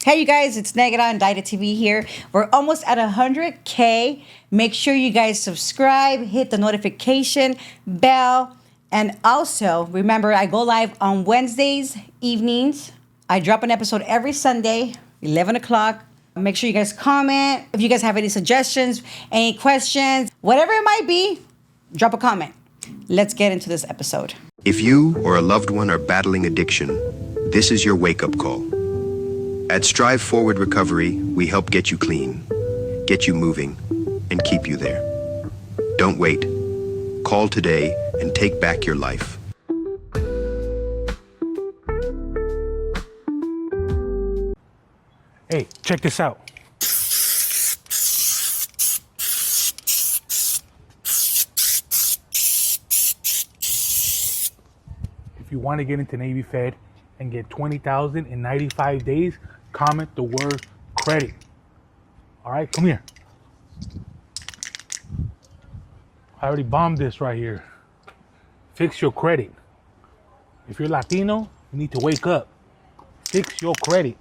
Hey, you guys, it's Negra Indicted TV here. We're almost at 100K. Make sure you guys subscribe, hit the notification bell, and also remember I go live on Wednesdays evenings. I drop an episode every Sunday, 11 o'clock. Make sure you guys comment. If you guys have any suggestions, any questions, whatever it might be, drop a comment. Let's get into this episode. If you or a loved one are battling addiction, this is your wake-up call. At Strive Forward Recovery, we help get you clean, get you moving, and keep you there. Don't wait. Call today and take back your life. Hey, check this out. If you want to get into Navy Fed and get 20,000 in 95 days, comment the word credit. All right, come here. I already bombed this right here. Fix your credit. If you're Latino, you need to wake up. Fix your credit.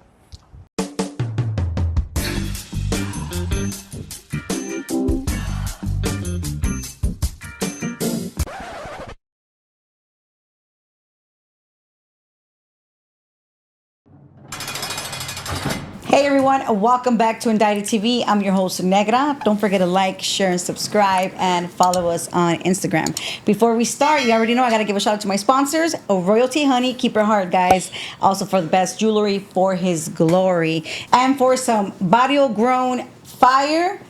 Hey everyone, welcome back to Indicted TV. I'm your host, Negra. Don't forget to like, share, and subscribe, and follow us on Instagram. Before we start, you already know I gotta give a shout out to my sponsors, Royalty Honey, keep her heart, guys. Also for the best jewelry for his glory. And for some Barrio Grown Fire,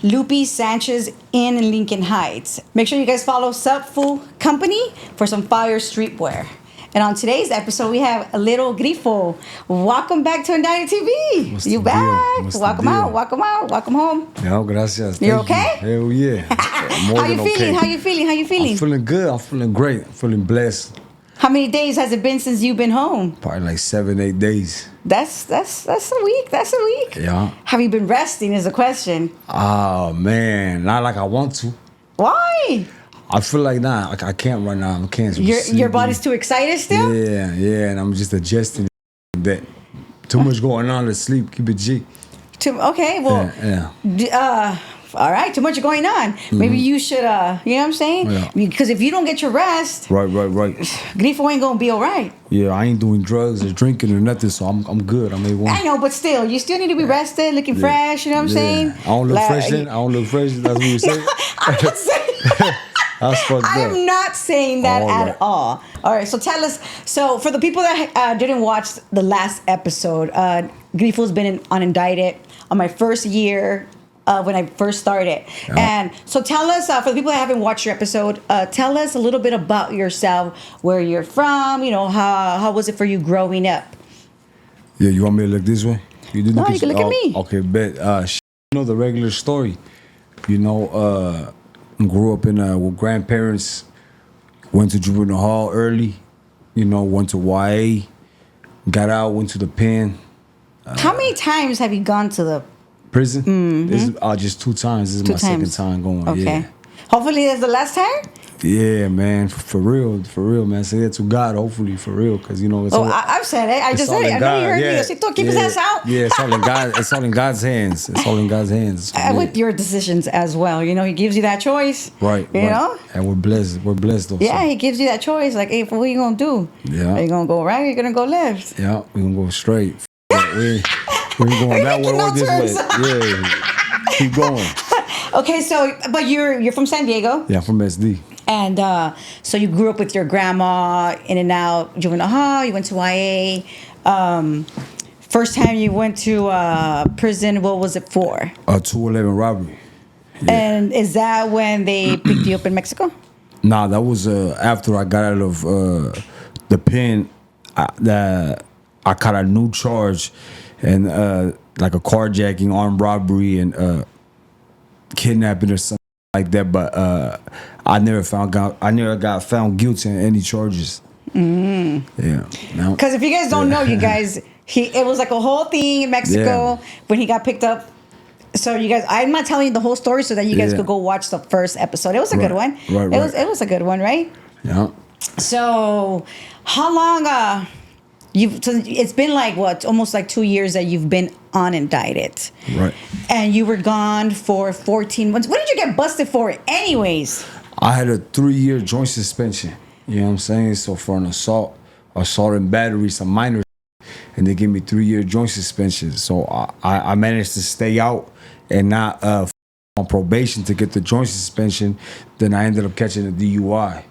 Lupe Sanchez in Lincoln Heights. Make sure you guys follow Subfu Company for some fire streetwear. And on today's episode, we have a little Grifo. Welcome back to Indicted TV. What's You the back. deal? What's the Welcome deal? out. Welcome out. Welcome home. No, gracias. You're Thank okay? You. Hell yeah. More How you than feeling? okay. How you feeling? How you feeling? I'm feeling good. I'm feeling great. I'm feeling blessed. How many days has it been since you've been home? Probably like 7-8 days. That's a week. That's a week. Yeah. Have you been resting is a question. Oh, man. Not like I want to. Why? I feel like, I can't right now. I can't. Your body's too excited still? Yeah. And I'm just adjusting that. Too much going on to sleep. Keep it G. Okay, well, Yeah. all right, too much going on. Maybe you should, you know what I'm saying? Yeah. Because if you don't get your rest, Right. Grifo ain't gonna be all right. Yeah, I ain't doing drugs or drinking or nothing, so I'm good. I'm A1. I know, but still, you still need to be rested, looking fresh, you know what I'm saying? I don't look fresh then? I don't look fresh? That's what you're saying? I'm not saying That's fucked I up. am not saying that All at right. all. All right, so tell us. So for the people that didn't watch the last episode, Grifo's been on Indicted on my first year when I first started. Yeah. And so tell us, for the people that haven't watched your episode, tell us a little bit about yourself, where you're from, you know, how was it for you growing up? Yeah, you want me to look this way? You No, you can look at me. Okay, bet. You know the regular story. You know, grew up in with grandparents. Went to juvenile hall early. You know, went to YA. Got out, went to the pen. How many times have you gone to the Prison? Mm-hmm. This is just 2 times. This is my second time going. Okay. Yeah. Hopefully that's the last time? Yeah, man. For real, man. Say that to God, hopefully, for real. Because, you know, it's all, I've said it. I it's just all said it. in I know you God. heard Yeah. me. Keep his ass out. Yeah, it's all in God. It's all in God's hands. It's all in God's hands. With your decisions as well. You know, he gives you that choice. Right. You know? And we're blessed. We're blessed though. Yeah, So. he gives you that choice. Like, hey, what are you going to do? Yeah. Are you going to go right or are you going to go left? Yeah, we're gonna go straight. we ain't going that way making or no this turns. way. Yeah. Keep going. Okay, so, but you're from San Diego. Yeah, from SD. And so you grew up with your grandma in and out juvenile hall. You went to YA. First time you went to prison, what was it for? 211 robbery. Yeah. And is that when they picked you up in Mexico? Nah, that was after I got out of the pen. I caught a new charge and like a carjacking, armed robbery, and kidnapping or something like that. But I never got found guilty on any charges. Yeah. Because if you guys don't know, you guys, it was like a whole thing in Mexico when he got picked up. So you guys, I'm not telling you the whole story so that you guys could go watch the first episode. It was a good one. It was a good one, right? Yeah. So how long It's been like what, almost like 2 years that you've been unindicted. Right. And you were gone for 14 months. What did you get busted for anyways? I had a 3-year joint suspension. You know what I'm saying? So for an assault and battery, some minor, and they gave me 3-year joint suspension. So I managed to stay out and not on probation to get the joint suspension. Then I ended up catching a DUI.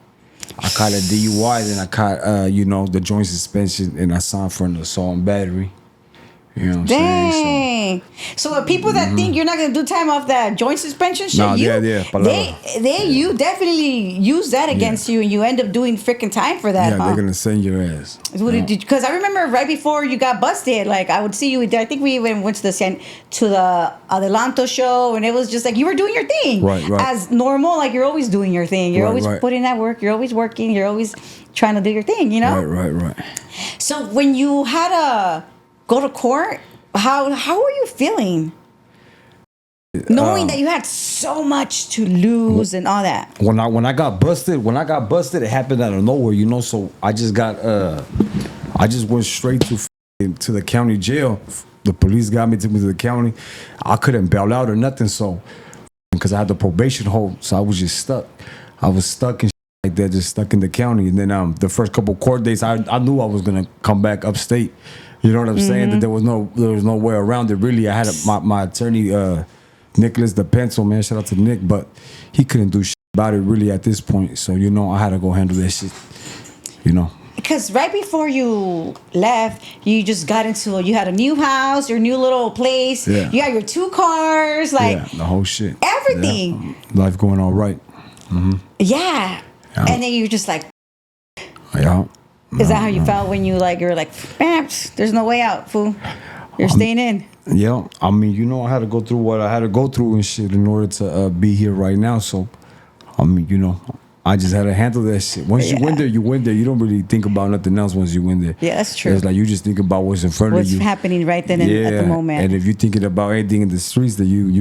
I caught a DUI, then I caught the joint suspension, and I signed for an assault and battery. You know what I'm saying? Dang. So people that think you're not gonna do time off that joint suspension shit, Nah, you definitely use that against you, and you end up doing freaking time for that. Yeah, huh? they're gonna send your ass. Because I remember right before you got busted, like I would see you. I think we even went to the Adelanto show, and it was just like you were doing your thing, right. as normal. Like you're always doing your thing. You're always right. putting that work. You're always working. You're always trying to do your thing. You know. Right. So when you had to go to court, how were you feeling? Knowing that you had so much to lose and all that. When I got busted, it happened out of nowhere, you know. So I just went straight to the county jail. The police got me, took me to the county. I couldn't bail out or nothing, so because I had the probation hold, so I was just stuck. I was stuck and like that, just stuck in the county. And then the first couple court dates, I knew I was gonna come back upstate. You know what I'm saying? That there was no way around it. Really, I had my attorney, Nicholas the Pencil, man. Shout out to Nick, but he couldn't do shit about it really at this point. So I had to go handle that shit. Because right before you left, you just got you had a new house, your new little place. Yeah. You had your 2 cars, like the whole shit, everything. Yeah. Life going all right. Mm-hmm. Yeah. And then you just like. Yeah. Is that how you felt when you were like, there's no way out, fool? You're staying in. Yeah, I mean, I had to go through what I had to go through and shit in order to be here right now. So, I mean, I just had to handle that shit. Once you win there, you win there. You don't really think about nothing else once you win there. Yeah, that's true. It's like you just think about what's in front of you. What's happening right then and at the moment. And if you're thinking about anything in the streets, that you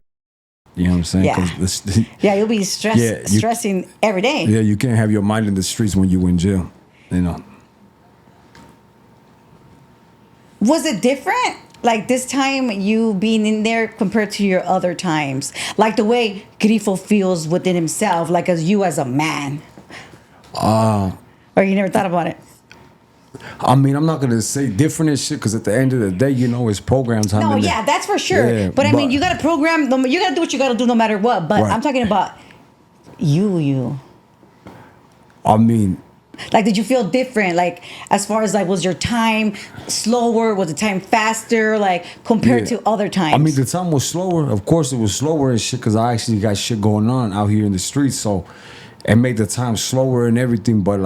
know what I'm saying? Yeah. You'll be stressing every day. Yeah, you can't have your mind in the streets when you in jail. Was it different? Like this time you being in there compared to your other times? Like the way Grifo feels within himself, like as you as a man? Or you never thought about it? I mean, I'm not going to say different and shit because at the end of the day, it's program time. No, yeah, that's for sure. Yeah, but I mean, you got to program, you got to do what you got to do no matter what. But right. I'm talking about you. I mean... Like, did you feel different? Like, as far as was your time slower? Was the time faster? Like, compared to other times? I mean, the time was slower. Of course, it was slower and shit because I actually got shit going on out here in the streets. So, it made the time slower and everything. But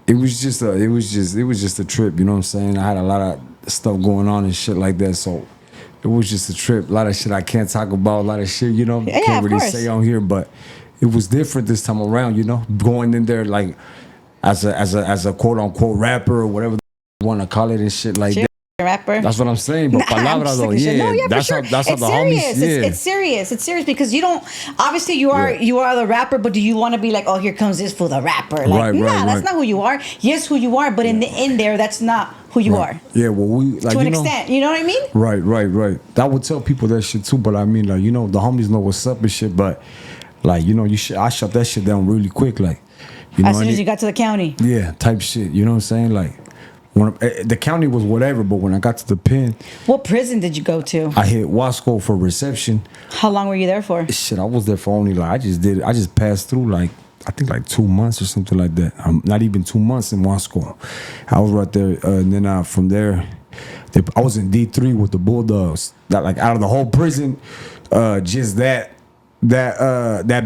it was just a trip. You know what I'm saying? I had a lot of stuff going on and shit like that. So, it was just a trip. A lot of shit I can't talk about. A lot of shit, can't really say on here, but. It was different this time around, going in there like as a quote unquote rapper or whatever you want to call it and shit like that. Rapper. That's what I'm saying. But palabra though, that's how the homies. Yeah. It's serious because you don't. Obviously, you are the rapper, but do you want to be like, oh, here comes this for the rapper? Like, that's not who you are. Yes, who you are, but in there, that's not who you are. Yeah, well, we like to an extent. You know what I mean? Right. That would tell people that shit too. But I mean, the homies know what's up and shit. But. I shut that shit down really quick, as soon as you got to the county. Yeah, type shit. You know what I'm saying? When the county was whatever, but when I got to the pen. What prison did you go to? I hit Wasco for reception. How long were you there for? Shit, I was there for only I just passed through I think 2 months or something like that. Not even 2 months in Wasco. I was right there, and then from there, I was in D3 with the Bulldogs. That out of the whole prison, just that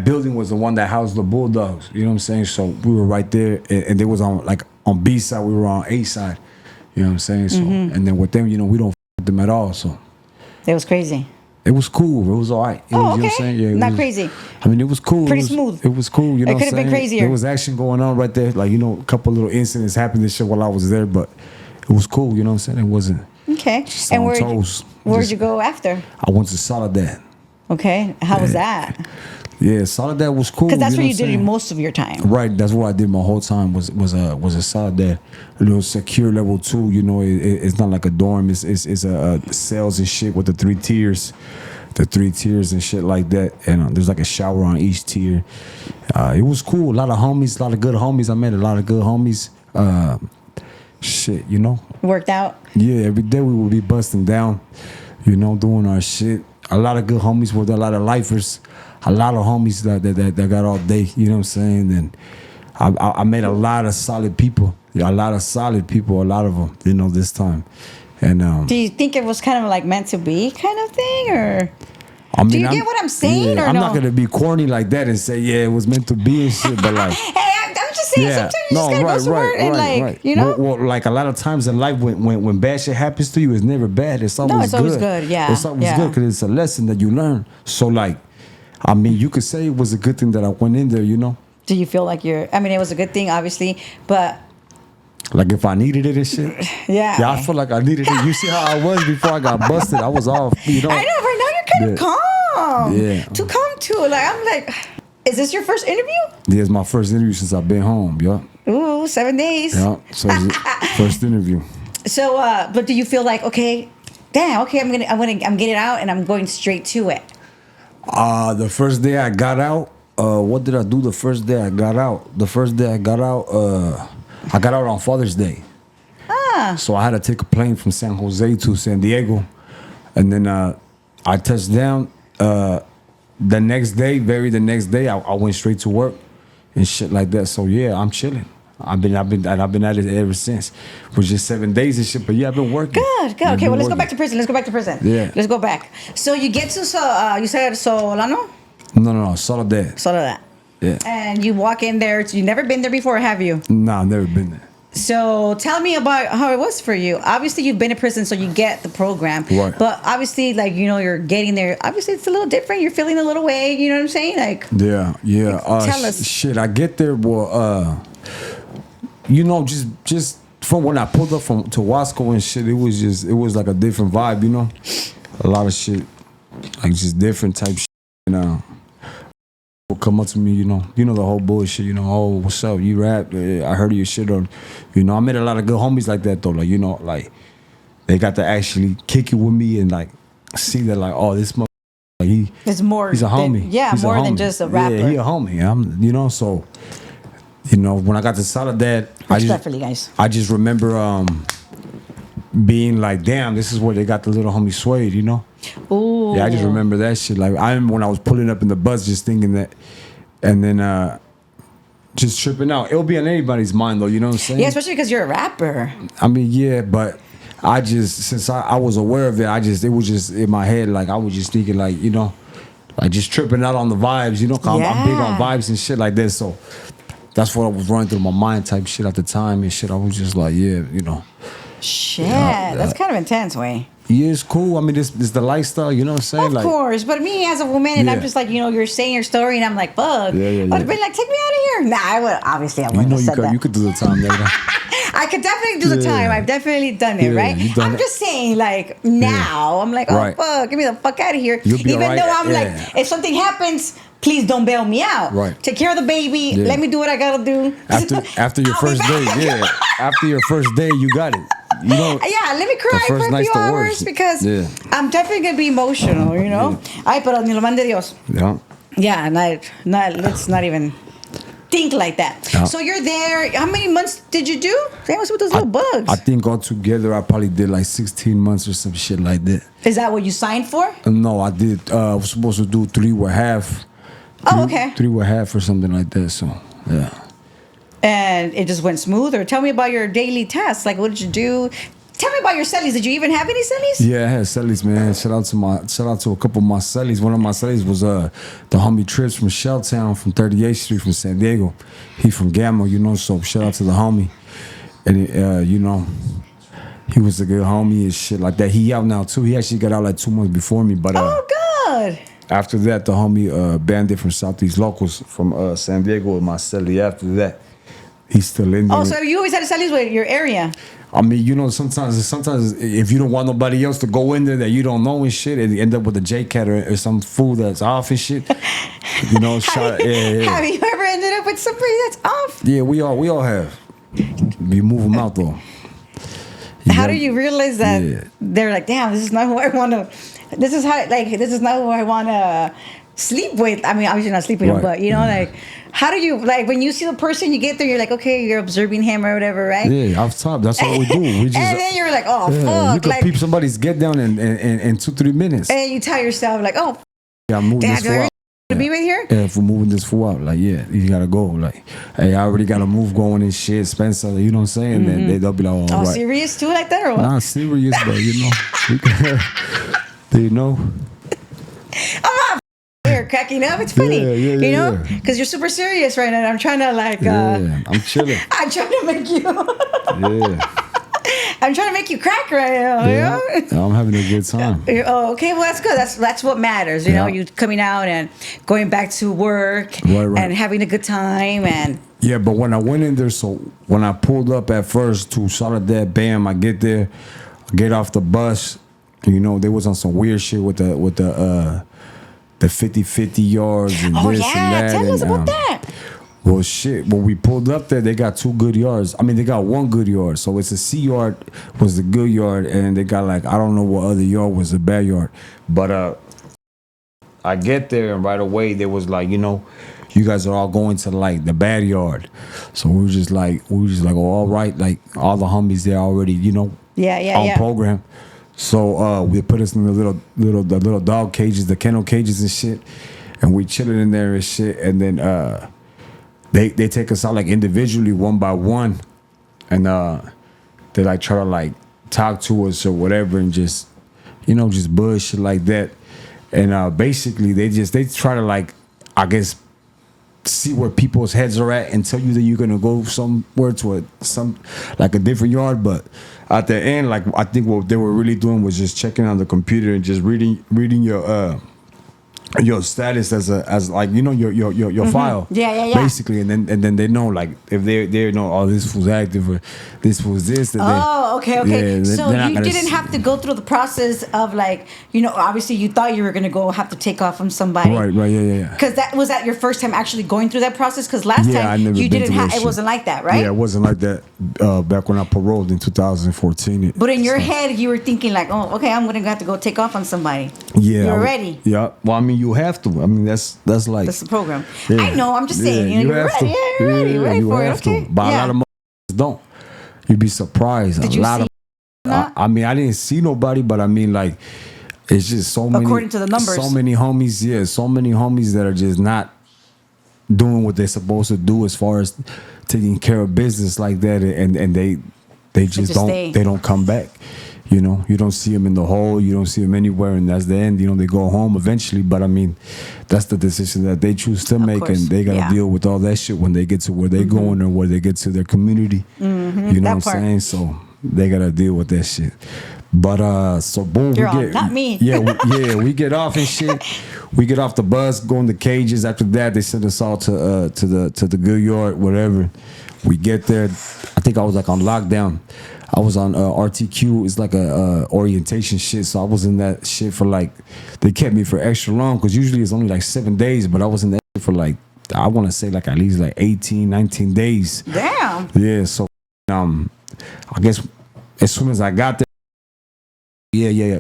building was the one that housed the Bulldogs. You know what I'm saying? So we were right there, and they was on B side, we were on A side. You know what I'm saying? So and then with them, we don't with them at all. So it was crazy. It was cool. It was all right. Okay. You know what I'm saying? Yeah, not crazy. I mean, it was cool. Pretty smooth. It was cool. You know, it could have been crazier. There was action going on right there. A couple little incidents happened and shit while I was there, but it was cool. You know what I'm saying? It wasn't. Okay. And where'd you go after? I went to Soledad. Okay, how was that? Yeah, Soledad was cool. Because that's where know you what I'm did saying? most of your time. Right, that's what I did my whole time was a Soledad. A little secure level 2. You know, it's not like a dorm. It's cells and shit with the 3 tiers. The 3 tiers and shit like that, and there's like a shower on each tier. It was cool. A lot of homies, a lot of good homies. I met a lot of good homies. Shit, you know. Worked out. Yeah, every day we would be busting down, you know, doing our shit. A lot of good homies with a lot of lifers. A lot of homies that got all day. You know what I'm saying? And I met a lot of solid people. Yeah, a lot of solid people. A lot of them. You know, this time. And Do you think it was kind of like meant to be kind of thing, or I mean, do you get what I'm saying? Yeah, or I'm no? not gonna be corny like that and say, yeah, it was meant to be and shit. But like, Hey, I'm just saying. yeah, Sometimes you just gotta go somewhere and like, you know. Well, like a lot of times in life, when bad shit happens to you, it's never bad. It's always it's always good, yeah, it's always yeah. good because it's a lesson that you learn. So like, I mean, you could say it was a good thing that I went in there. You know, Do you feel like you're? I mean, it was a good thing, obviously, but like if I needed it and shit. yeah. Yeah, I feel like I needed it. You see how I was before I got busted? I was off. You know. I know. Right now, you're kind of calm. Yeah. Too calm too. Like I'm like, is this your first interview? Yeah, it's my first interview since I've been home. Yeah. Ooh, 7 days. Yeah. So it's the first interview. So, but do you feel like okay, damn, okay, I'm getting out and I'm going straight to it. The first day I got out, what did I do the first day I got out? The first day I got out on Father's Day. So I had to take a plane from San Jose to San Diego. And then I touched down. The next day, the next day, I went straight to work and shit like that. So yeah, I'm chilling. I've been at it ever since. It was just 7 days and shit, but yeah, I've been working. Good. Okay, well, let's go back to prison. Yeah. Let's go back. So you get to you said Solano? No, Soledad. Soledad. Yeah. And you walk in there. You never been there before, have you? Nah, I've never been there. So tell me about how it was for you. Obviously, you've been in prison, so you get the program. Right. But obviously, like, you know, you're getting there. Obviously, it's a little different. You're feeling a little way. You know what I'm saying? Like, Yeah. Tell us. Shit, I get there, well, you know, just from when I pulled up to Wasco and shit, it was like a different vibe, you know? A lot of shit, like just different type shit, and will come up to me, you know the whole bullshit, you know, oh, what's up, you rap, I heard of your shit, or, you know, I met a lot of good homies like that, though, like, you know, like, they got to actually kick it with me and, like, see that, like, oh, this motherfucker, like, it's more. he's a homie. He's more than just a rapper. Yeah, he a homie, you know, so, you know, when I got to Soledad, Respectfully, guys. I just remember being like, damn, this is where they got the little homie Suede, you know? Ooh. Yeah, I just remember that shit. Like, I remember when I was pulling up in the bus just thinking that, and then just tripping out. It'll be on anybody's mind, though, you know what I'm saying? Yeah, especially because you're a rapper. I mean, yeah, but I just, since I was aware of it, it was just in my head, like, I was just thinking, like, you know, like just tripping out on the vibes, you know? 'Cause I'm big on vibes and shit like this, so that's what was running through my mind type shit at the time and shit. I was just like, yeah, you know. Shit, that's kind of intense, way. Yeah, it's cool. I mean, this the lifestyle, you know what I'm saying? Of course, but me as a woman, and I'm Yeah. just like, you know, you're saying your story, and I'm like, fuck. Yeah. I'd have been like, take me out of here. Nah, I would. Obviously, I You wouldn't know, have said that. you could do the time there. I could definitely do the Yeah. time. I've definitely done it, Yeah, right? you've done I'm it. just saying, like, now, I'm like, oh, Right. fuck, get me the fuck out of here. You'll be Even alright, though I'm yeah. like, if something happens, please don't bail me out. Right. Take care of the baby. Yeah. Let me do what I gotta do. After your I'll be first day, back. yeah. After your first day, you got it. You know. Yeah, let me cry The for first a night's few the hours worst. because Yeah. I'm definitely gonna be emotional, you know. Ay, pero ni lo mande Dios. Yeah. Yeah, let's not even think like that. Yeah. So you're there. How many months did you do? Damn, what's with those little bugs? I think altogether I probably did like 16 months or some shit like that. Is that what you signed for? No, I did. I was supposed to do 3.5. Oh, okay. 3.5 or something like that. So yeah. And it just went smooth? Or tell me about your daily tasks. Like, what did you do? Tell me about your cellies. Did you even have any cellies? Yeah, I had cellies, man. Shout out to a couple of my cellies. One of my cellies was the homie Trips from Shelltown from 38th Street from San Diego. He from Gamma, you know. So shout out to the homie, and you know, he was a good homie and shit like that. He out now too. He actually got out like 2 months before me, but Oh, good. after that, the homie Bandit from Southeast Locals from San Diego with my celly. After that, he's still in there. Oh, so you always had cellies with your area? I mean, you know, sometimes if you don't want nobody else to go in there that you don't know and shit, and you end up with a J cat or some fool that's off and shit. You know, Have you ever ended up with somebody that's off? Yeah, we all have. We move them out though. How do you realize that they're like, damn, this is not who I want to. This is not who I want to sleep with. I mean, obviously not sleep with him, but you know, like, how do you like when you see the person, you get there, you're like, okay, you're observing him or whatever, right? Yeah, off top. That's all we do. We just, and then you're like, oh fuck, you can like, peep somebody's get down in 2-3 minutes. and you tell yourself like, oh, Yeah, I'm moving this fool out. to be right here. Yeah, if we're moving this fool out, like, yeah, you gotta go. Like, hey, I already got a move going and shit, Spencer. You know what I'm saying? Then they'll be like, all right. Serious too, like that or what? Not serious, but you know, you know. You're cracking up. It's funny, you know, because you're super serious right now. I'm trying to like, I'm chilling. I'm trying to make you. Yeah. I'm trying to make you crack right now. Yeah, You know? I'm having a good time. Oh, okay. Well, that's good. That's what matters. You know, you coming out and going back to work and having a good time and. Yeah, but when I went in there, so when I pulled up at first to Soledad, bam, I get there, I get off the bus. You know, they was on some weird shit with the 50-50 yards and this and that. Tell us about that. Well, shit. When we pulled up there, they got 2 good yards. I mean, they got 1 good yard. So it's a C yard was the good yard, and they got like, I don't know what other yard was the bad yard. But I get there, and right away, they was like, you know, you guys are all going to like the bad yard. So we were just like, oh, all right. Like all the homies there already, you know, on program. So we put us in the little dog cages, the kennel cages and shit, and we chilling in there and shit. And then they take us out like individually, one by one, and they like try to like talk to us or whatever, and just, you know, just bullshit like that. And basically they try to like, I guess, see where people's heads are at and tell you that you're gonna go somewhere to a different yard. But at the end, like, I think what they were really doing was just checking on the computer and just reading your status as like, you know, your file. Basically, and then they know, like, if they know, oh, this was active or this was this. Okay. Yeah, so you didn't have to go through the process of, like, you know, obviously you thought you were gonna go have to take off from somebody. Right, yeah. Because that was your first time actually going through that process. Because last time you didn't have, it wasn't like that, right? Yeah, it wasn't like that back when I paroled in 2014. But in your head, you were thinking like, oh, okay, I'm gonna have to go take off on somebody. Yeah, you were ready. Yeah. Well, I mean, you have to. I mean, that's like, that's the program. Yeah. I know. I'm just saying. You know, you're ready. Yeah, you're ready for it. Okay. But a lot of motherfuckers don't. You'd be surprised. Did you see? I mean, I didn't see nobody, but I mean, like, it's just so many. According to the numbers, so many homies. Yeah, so many homies that are just not doing what they're supposed to do as far as taking care of business like that, and they just don't. Stay. They don't come back. You know, you don't see them in the hole, you don't see them anywhere, and that's the end. You know, they go home eventually, but I mean, that's the decision that they choose to make, and they gotta deal with all that shit when they get to where they're going or where they get to their community. You know what I'm saying? So they gotta deal with that shit. But so boom, not me. We get off and shit. We get off the bus, go in the cages. After that, they send us all to the good yard, whatever. We get there. I think I was like on lockdown. I was on RTQ. It's like a orientation shit. So I was in that shit for like, they kept me for extra long because usually it's only like 7 days, but I was in that shit for like, I want to say like at least like 18, 19 days. Damn. Yeah. So I guess as soon as I got there,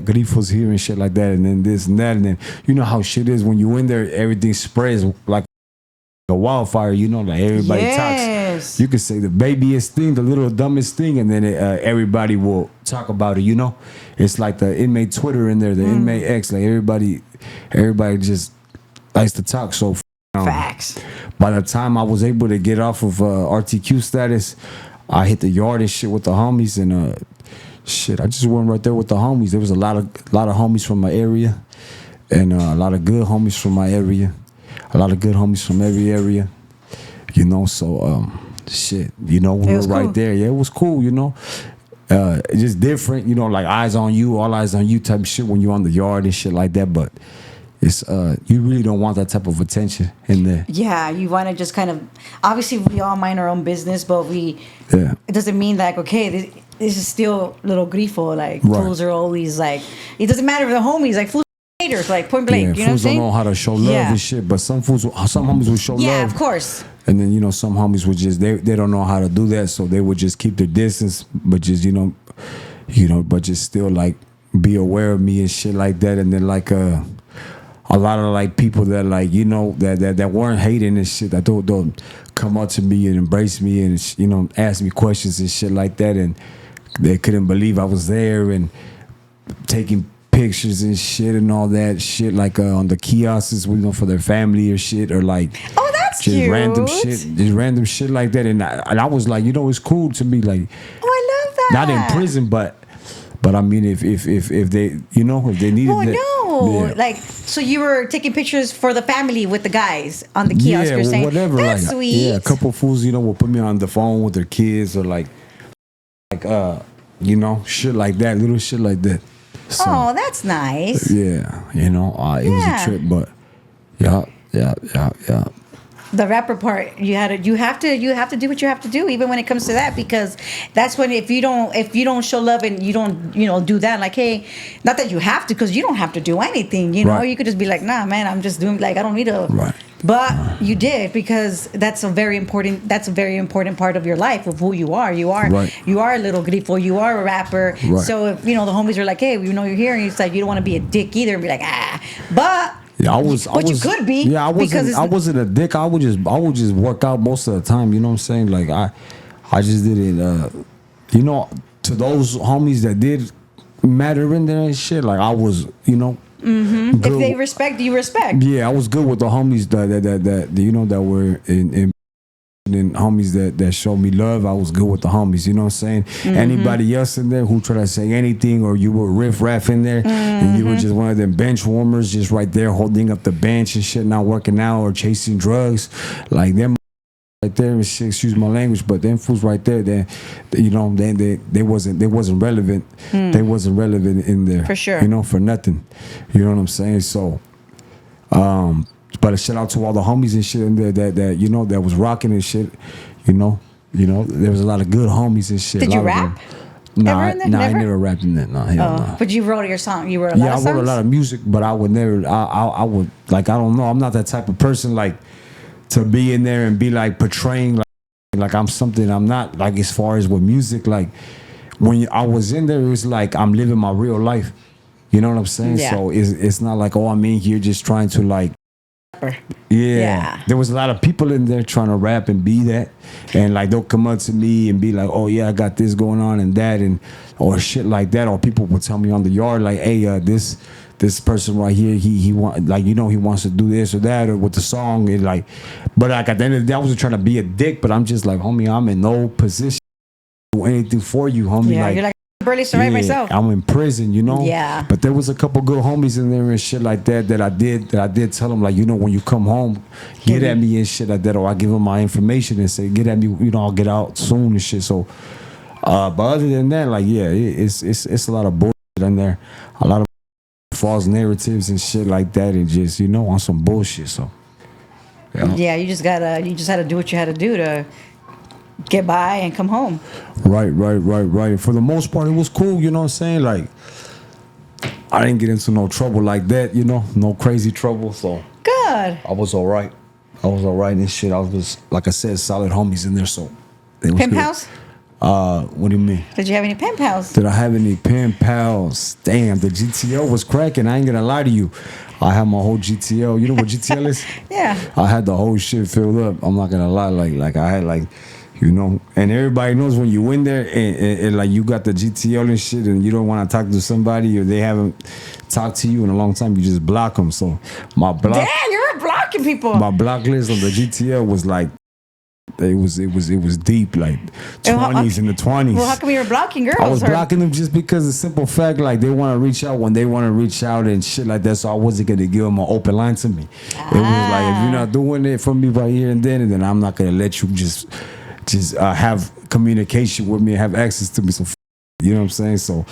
Grifo's here and shit like that, and then this and that, and then you know how shit is when you in there, everything spreads like a wildfire. You know, like everybody talks. You could say the babyest thing, the little dumbest thing, and then everybody will talk about it. You know, it's like the inmate Twitter in there, the inmate X. Like everybody just likes to talk. So facts. By the time I was able to get off of RTQ status, I hit the yard and shit with the homies, and shit, I just went right there with the homies. There was a lot of homies from my area, and a lot of good homies from my area, a lot of good homies from every area, you know. So shit, you know, we were right there. Yeah, it was cool, you know. It's just different, you know, like eyes on you, all eyes on you type of shit when you're on the yard and shit like that. But it's you really don't want that type of attention in there. Yeah, you want to just kind of, obviously we all mind our own business, but Yeah. it doesn't mean like, okay, this is still little Grifo, like Right. fools are always like, it doesn't matter if they're homies, like fools are haters, like point blank, Yeah, you know what I'm fools don't saying? know how to show love Yeah. and shit, but some homies will show Yeah, love. of course. And then, some homies would just, they don't know how to do that, so they would just keep their distance, but just, but just still like be aware of me and shit like that. And then like a lot of like people that like, that weren't hating and shit, that don't come up to me and embrace me and, ask me questions and shit like that. And they couldn't believe I was there and taking pictures and shit and all that shit, like on the kiosks, for their family or shit, or like, Oh, that's just cute. random shit like that. And I was like, it's cool to me, like, Oh, I love that. not in prison, but I mean, if they, if they needed Oh, that. no. Yeah. Like, so you were taking pictures for the family with the guys on the kiosk, you're saying? whatever. That's like, sweet. yeah, a couple fools, will put me on the phone with their kids or like, shit like that, little shit like that. So, Oh, that's nice. yeah, it was Yeah. a trip, but yeah. The rapper part, you have to do what you have to do, even when it comes to that, because that's when if you don't show love and you don't do that, like, hey, not that you have to, because you don't have to do anything, Right. you could just be like, nah, man, I'm just doing, like, I don't need to. Right. But you did, because that's a very important part of your life, of who you are. You are Right. you are a little Grifo, you are a rapper. Right. So if the homies are like, hey, you're here, and it's like you don't want to be a dick either, and be like, but. Yeah, I was. But you could be. Yeah, I wasn't. because I wasn't a dick. I would just work out most of the time. You know what I'm saying? Like I just didn't. To those homies that did matter in there and shit. Like I was. If good. they respect, you respect. Yeah, I was good with the homies that were in and homies that showed me love. I was good with the homies, you know what I'm saying? Anybody else in there who try to say anything, or you were riff raff in there and you were just one of them bench warmers, just right there holding up the bench and shit, not working out or chasing drugs, like them right there and shit, excuse my language, but them fools right there, they wasn't relevant. They wasn't relevant in there. For sure. For nothing. You know what I'm saying? So but a shout out to all the homies and shit in there that was rocking and shit. There was a lot of good homies and shit. Did a you lot of rap? them. Nah, Ever in there? nah, I Never? never rapped in that. Nah, hell no. But you wrote your song. You wrote a lot Yeah, of I songs? wrote a lot of music, but I would never. I would like. I don't know. I'm not that type of person like to be in there and be like portraying like I'm something I'm not. Like as far as with music, like when I was in there, it was like I'm living my real life. You know what I'm saying? Yeah. So it's not like, I'm in here just trying to like. Yeah. There was a lot of people in there trying to rap and be that, and like they'll come up to me and be like, oh yeah, I got this going on and that, and or shit like that, or people would tell me on the yard like, hey, this person right here, he want, like, he wants to do this or that, or with the song, and like, but like at the end of the day, I wasn't trying to be a dick, but I'm just like, homie, I'm in no position to do anything for you, homie. Yeah, like, you're like, I barely survived myself. I'm in prison, Yeah. But there was a couple good homies in there and shit like that I did tell them, like, when you come home, get at me and shit like that, or I give them my information and say, get at me, I'll get out soon and shit. So, but other than that, like, yeah, it's a lot of bullshit in there, a lot of false narratives and shit like that, and just on some bullshit. So, Yeah, you just had to do what you had to do to get by and come home. Right. And for the most part, it was cool. You know what I'm saying? Like, I didn't get into no trouble like that. No crazy trouble. So Good. I was all right. And shit. I was, like I said, solid homies in there. So it was Pen good. pals? What do you mean? Did you have any pen pals? Did I have any pen pals? Damn, the GTL was cracking. I ain't gonna lie to you. I had my whole GTL. You know what GTL is? Yeah. I had the whole shit filled up. I'm not gonna lie. Like I had like, and everybody knows when you in there and like you got the GTL and shit, and you don't want to talk to somebody or they haven't talked to you in a long time, you just block them. So my block, Damn, you're blocking people. my block list on the GTL was like, it was deep, like 20s in the 20s. Well, how come you were blocking girls? I was or- blocking them just because the simple fact, like, they want to reach out when they want to reach out and shit like that. So I wasn't gonna give them an open line to me. It was like, if you're not doing it for me right here and then I'm not gonna let you just have communication with me and have access to me. So you know what I'm saying? So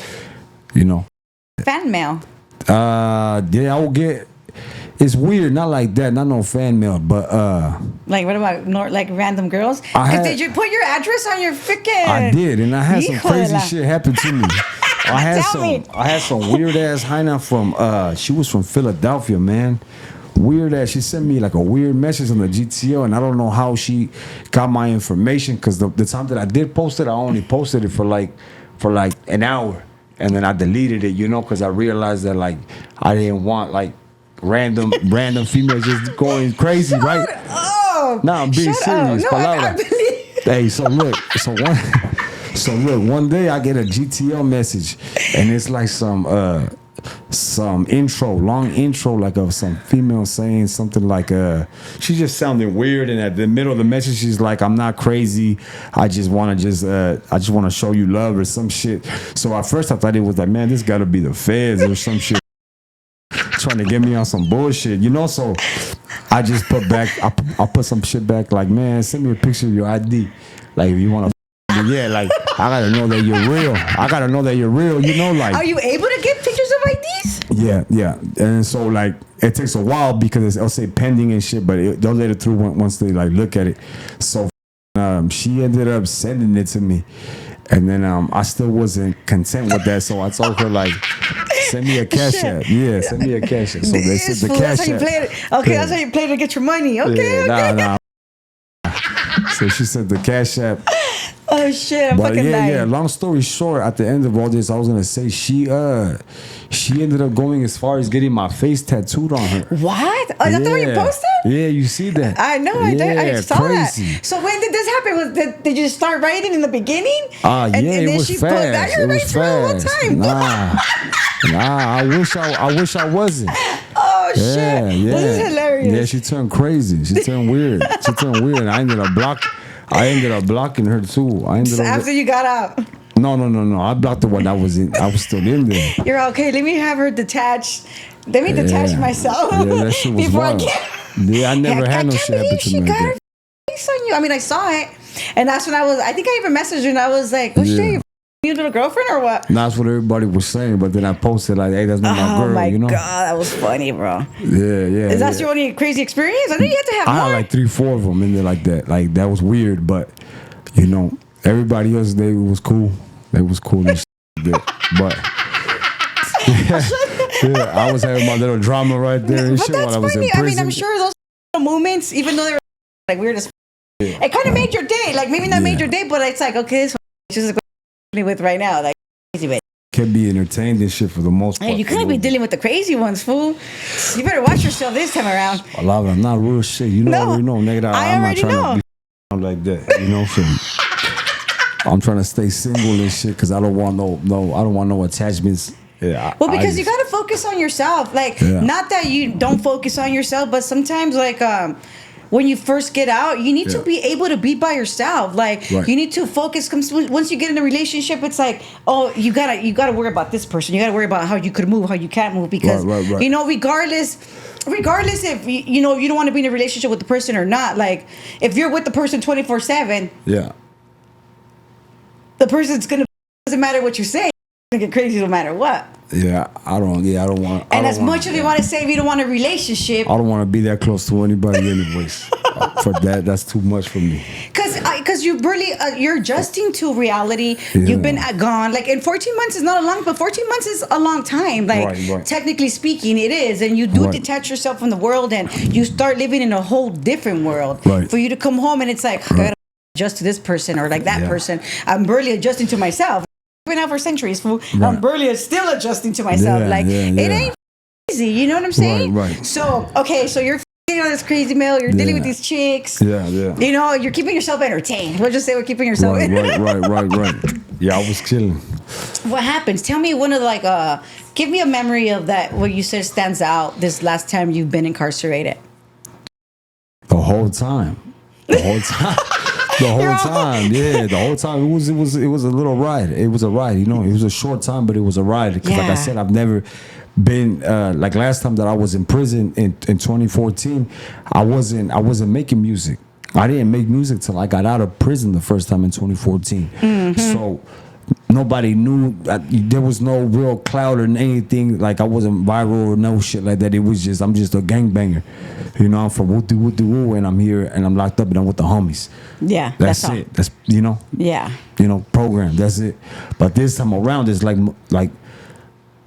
Fan mail. yeah, I will get. It's weird, not like that, not no fan mail, but Like, what about like random girls? Did you put your address on your freaking? I did, and I had some crazy Híjola. shit happen to me. I had some weird ass hyena from she was from Philadelphia, man. Weird ass. She sent me like a weird message on the GTO, and I don't know how she got my information, because the time that I did post it, I only posted it for like an hour, and then I deleted it, because I realized that like I didn't want like random females just going crazy, right? Oh, Nah, I'm being serious. No, I believe. Hey, so look, one day I get a GTL message, and it's like some long intro, like of some female saying something like she just sounded weird, and at the middle of the message she's like, I'm not crazy, I just want to show you love or some shit. So at first I thought it was like, man, this gotta be the feds or some shit trying to get me on some bullshit, so I just put back, I put some shit back like, man, send me a picture of your ID, like if you want to. Yeah, like I gotta know that you're real. Like. Are you able to get pictures of IDs? Yeah, and so like it takes a while because it'll say pending and shit, but they'll let it through once they like look at it. So she ended up sending it to me, and then I still wasn't content with that, so I told her like, send me a cash app. Yeah, send me a cash app. So they said the cash app. Okay, that's how you play to get your money. Okay, yeah, nah. So she said the cash app. Oh shit! I'm fucking dying. Yeah. Long story short, at the end of all this, I was gonna say she ended up going as far as getting my face tattooed on her. What? Oh, that's what you posted? Yeah, you see that? I know. I did. I saw crazy. That. So when did this happen? Did you start writing in the beginning? Yeah, it was fast. It was fast. Time. Nah. I wish I wasn't. Oh shit! Yeah. This is hilarious. Yeah, she turned crazy. She turned weird. And I ended up blocking her too. After you got out. No. I blocked her when I was still in there. You're okay. Let me have her detach. Let me detach myself. Yeah, that shit was wild. I never had no shit happen to me. She got her face on you. I mean, I saw it, and that's when I think I even messaged her, and I was like, "Oh shit, you little girlfriend or what?" That's what everybody was saying, but then I posted like, "Hey, that's not my girl." Oh my god, that was funny, bro. Yeah. Is that your only crazy experience? I know you had to have more. I had like 3-4 of them in there like that. Like that was weird, but everybody else they was cool. They was cool and shit. But yeah, I was having my little drama right there and but shit that's while I was funny. in prison. I mean, I'm sure those moments, even though they were like weird as it kind of made your day. Like maybe not made your day, but it's like, okay, this is what I'm with right now. Like crazy bit. Can be entertained and shit for the most part. Hey, you couldn't be dealing with the crazy ones, fool. You better watch yourself this time around. A lot of them, not real shit. I already know, nigga. I'm not trying to be like that. So I'm trying to stay single and shit because I don't want no attachments. Yeah, well, because you gotta focus on yourself. Like, not that you don't focus on yourself, but sometimes, like, when you first get out, you need to be able to be by yourself. Like, you need to focus. Once you get in a relationship, it's like, oh, you gotta worry about this person. You gotta worry about how you could move, how you can't move, because regardless if you don't want to be in a relationship with the person or not. Like, if you're with the person 24/7, the person's gonna, doesn't matter what you say, it's gonna get crazy no matter what. Yeah, I don't want. And as much as you want to say, if you don't want a relationship, I don't want to be that close to anybody, anyways. For that's too much for me. Because you really you're adjusting to reality. You've been gone. Like, in 14 months is not a long, but 14 months is a long time. Like, technically speaking, it is. And you do detach yourself from the world, and you start living in a whole different world. For you to come home and it's like, I gotta adjust to this person or like that person. I'm barely adjusting to myself. I've been out for centuries, fool. I'm barely still adjusting to myself. It ain't easy. You know what I'm saying? Right. So, okay, so you're on this crazy mail. You're dealing with these chicks. You're keeping yourself entertained. We'll just say we're keeping yourself entertained. Right. Yeah, I was chilling. What happens? Tell me one of the, give me a memory of that, what you said stands out this last time you've been incarcerated. The whole time. The whole time. The whole time. It was a little ride. It was a ride, It was a short time, but it was a ride. Because like I said, I've never been like last time that I was in prison in 2014. I wasn't making music. I didn't make music till I got out of prison the first time in 2014. So nobody knew. There was no real clout or anything. Like I wasn't viral or no shit like that. It was just I'm just a gangbanger. You know, I'm from woo and I'm here and I'm locked up and I'm with the homies. Yeah, That's all. it. That's you know. Yeah. You know, program. That's it. But this time around, it's like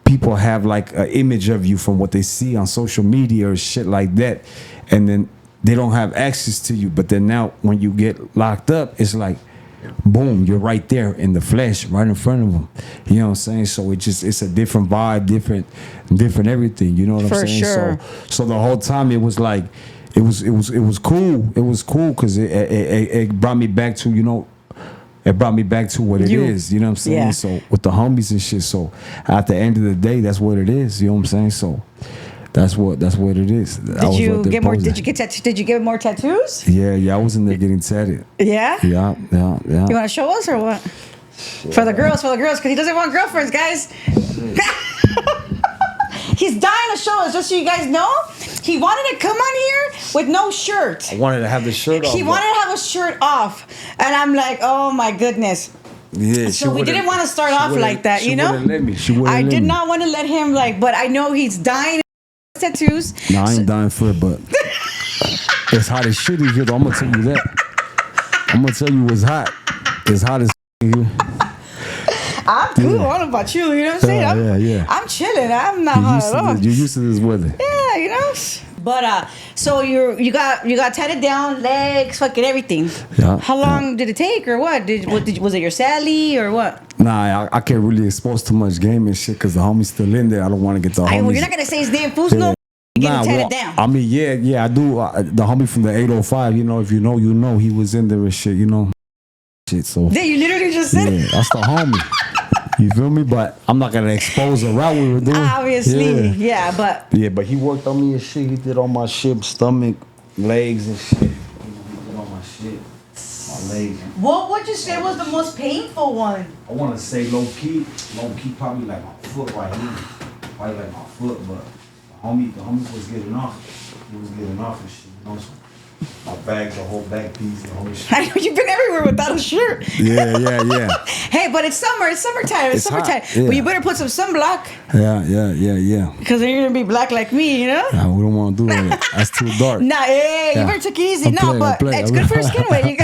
people have like an image of you from what they see on social media or shit like that, and then they don't have access to you. But then now, when you get locked up, it's like, boom, you're right there in the flesh, right in front of them. You know what I'm saying? So it's a different vibe, different everything. You know what I'm saying? Sure. So the whole time it was like, it was cool. It was cool because it brought me back to It brought me back to what it is, you know what I'm saying? Yeah. So with the homies and shit. So at the end of the day, that's what it is. You know what I'm saying? So that's what it is. Did you get more? Did you get more tattoos? Yeah. I was in there getting tatted. Yeah. Yeah. You want to show us or what? For the girls, because he doesn't want girlfriends, guys. He's dying to show us, just so you guys know. He wanted to come on here with no shirt. I wanted to have the shirt off. He wanted to have a shirt off. And I'm like, oh my goodness. Yeah, so we didn't want to start off like that, you know? She wouldn't let me. She wouldn't I let did me. not want to let him, but I know he's dying to tattoos. No, I ain't dying for it, but it's hot as shit in here, though. I'm going to tell you that. I'm going to tell you it's hot. It's hot as here. I'm cool. I don't know about you. You know what I'm saying? Yeah. I'm chilling. I'm not hot at all. You're used to this weather. Yeah, you know. But so you got tatted down, legs, fucking everything. Yeah. How long did it take, or what? Was it your Sally or what? Nah, I can't really expose too much game and shit because the homie's still in there. I don't want to get the homies. Well, you're not gonna say his name. Fools know. Getting tatted down. I mean, yeah, I do. The homie from the 805, you know, if you know, you know, he was in there and shit, you know, shit. So yeah, you literally just said. Yeah, that's the homie. You feel me? But I'm not gonna expose the route we were doing. Obviously, yeah, but. Yeah, but he worked on me and shit. He did all my shit, stomach, legs and shit. He did all my shit, my legs. What would you say was the most painful one? I want to say low key, probably like my foot right here, probably like my foot. But the homie was getting off. He was getting off and shit, you know. So my bag, the whole back piece, the whole shit. I know you've been everywhere without a shirt. Yeah. Hey, but it's summer. It's summertime. It's summertime. Hot, yeah. But you better put some sunblock. Yeah. Because then you're gonna be black like me, you know. Nah, we don't want to do that. That's too dark. Nah, hey, you better take it easy. I'm playing. It's good for your skin weight.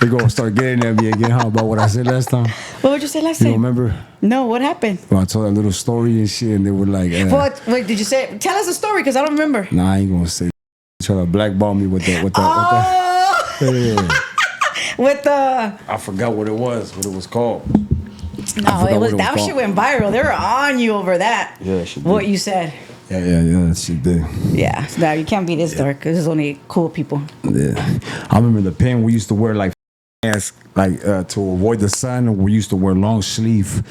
They're gonna start getting at me again, huh? About what I said last time. What would you say last You time? remember? No, what happened? Well, I told that little story and shit, and they were like, What did you say? Tell us the story, because I don't remember. Nah, I ain't gonna say. Try to blackball me with that. With the. I forgot what it was called. No, it was that shit went viral. They were on you over that. Yeah, she did. What you said. Yeah, she did. Yeah, no, you can't be this dark, because there's only cool people. Yeah, I remember the pen we used to wear like to avoid the sun. We used to wear long sleeve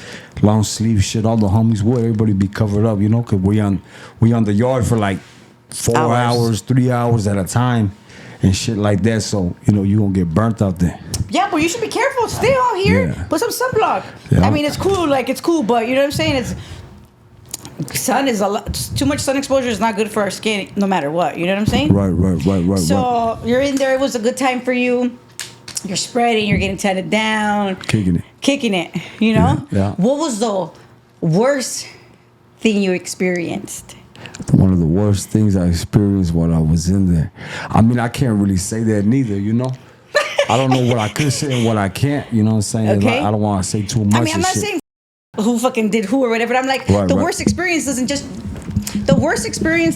shit. All the homies would. Everybody be covered up, you know, cause we on the yard for like 4 hours, 3 hours at a time, and shit like that. So you know you gonna get burnt out there. Yeah, but you should be careful. Stay out here. Yeah. Put some sunblock. Yeah. I mean, it's cool, but you know what I'm saying? Sun is a lot. Too much sun exposure is not good for our skin, no matter what. You know what I'm saying? Right. So you're in there. It was a good time for you. You're spreading. You're getting tatted down. Kicking it. You know? Yeah. What was the worst thing you experienced? One of the worst things I experienced while I was in there. I mean, I can't really say that neither, you know? I don't know what I could say and what I can't, you know what I'm saying? Okay. I don't want to say too much. I mean, I'm not saying who fucking did who or whatever, but I'm like, the worst experience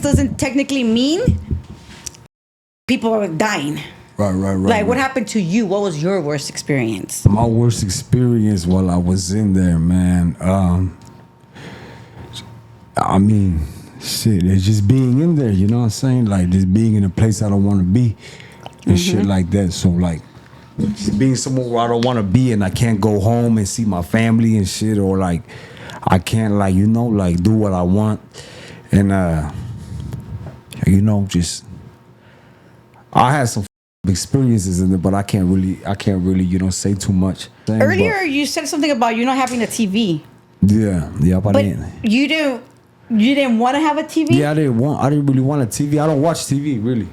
doesn't technically mean people are dying. Right. Like, what happened to you? What was your worst experience? My worst experience while I was in there, man. I mean, shit, it's just being in there, you know what I'm saying? Like, just being in a place I don't want to be and shit like that. So, like, just being somewhere where I don't want to be and I can't go home and see my family and shit, or, like, I can't, like, you know, like, do what I want. And, you know, just, I had some experiences in it, but I can't really, you know, say too much. Earlier, you said something about you not having a TV. Yeah, but you didn't want to have a TV? Yeah, I didn't really want a TV. I don't watch TV, really.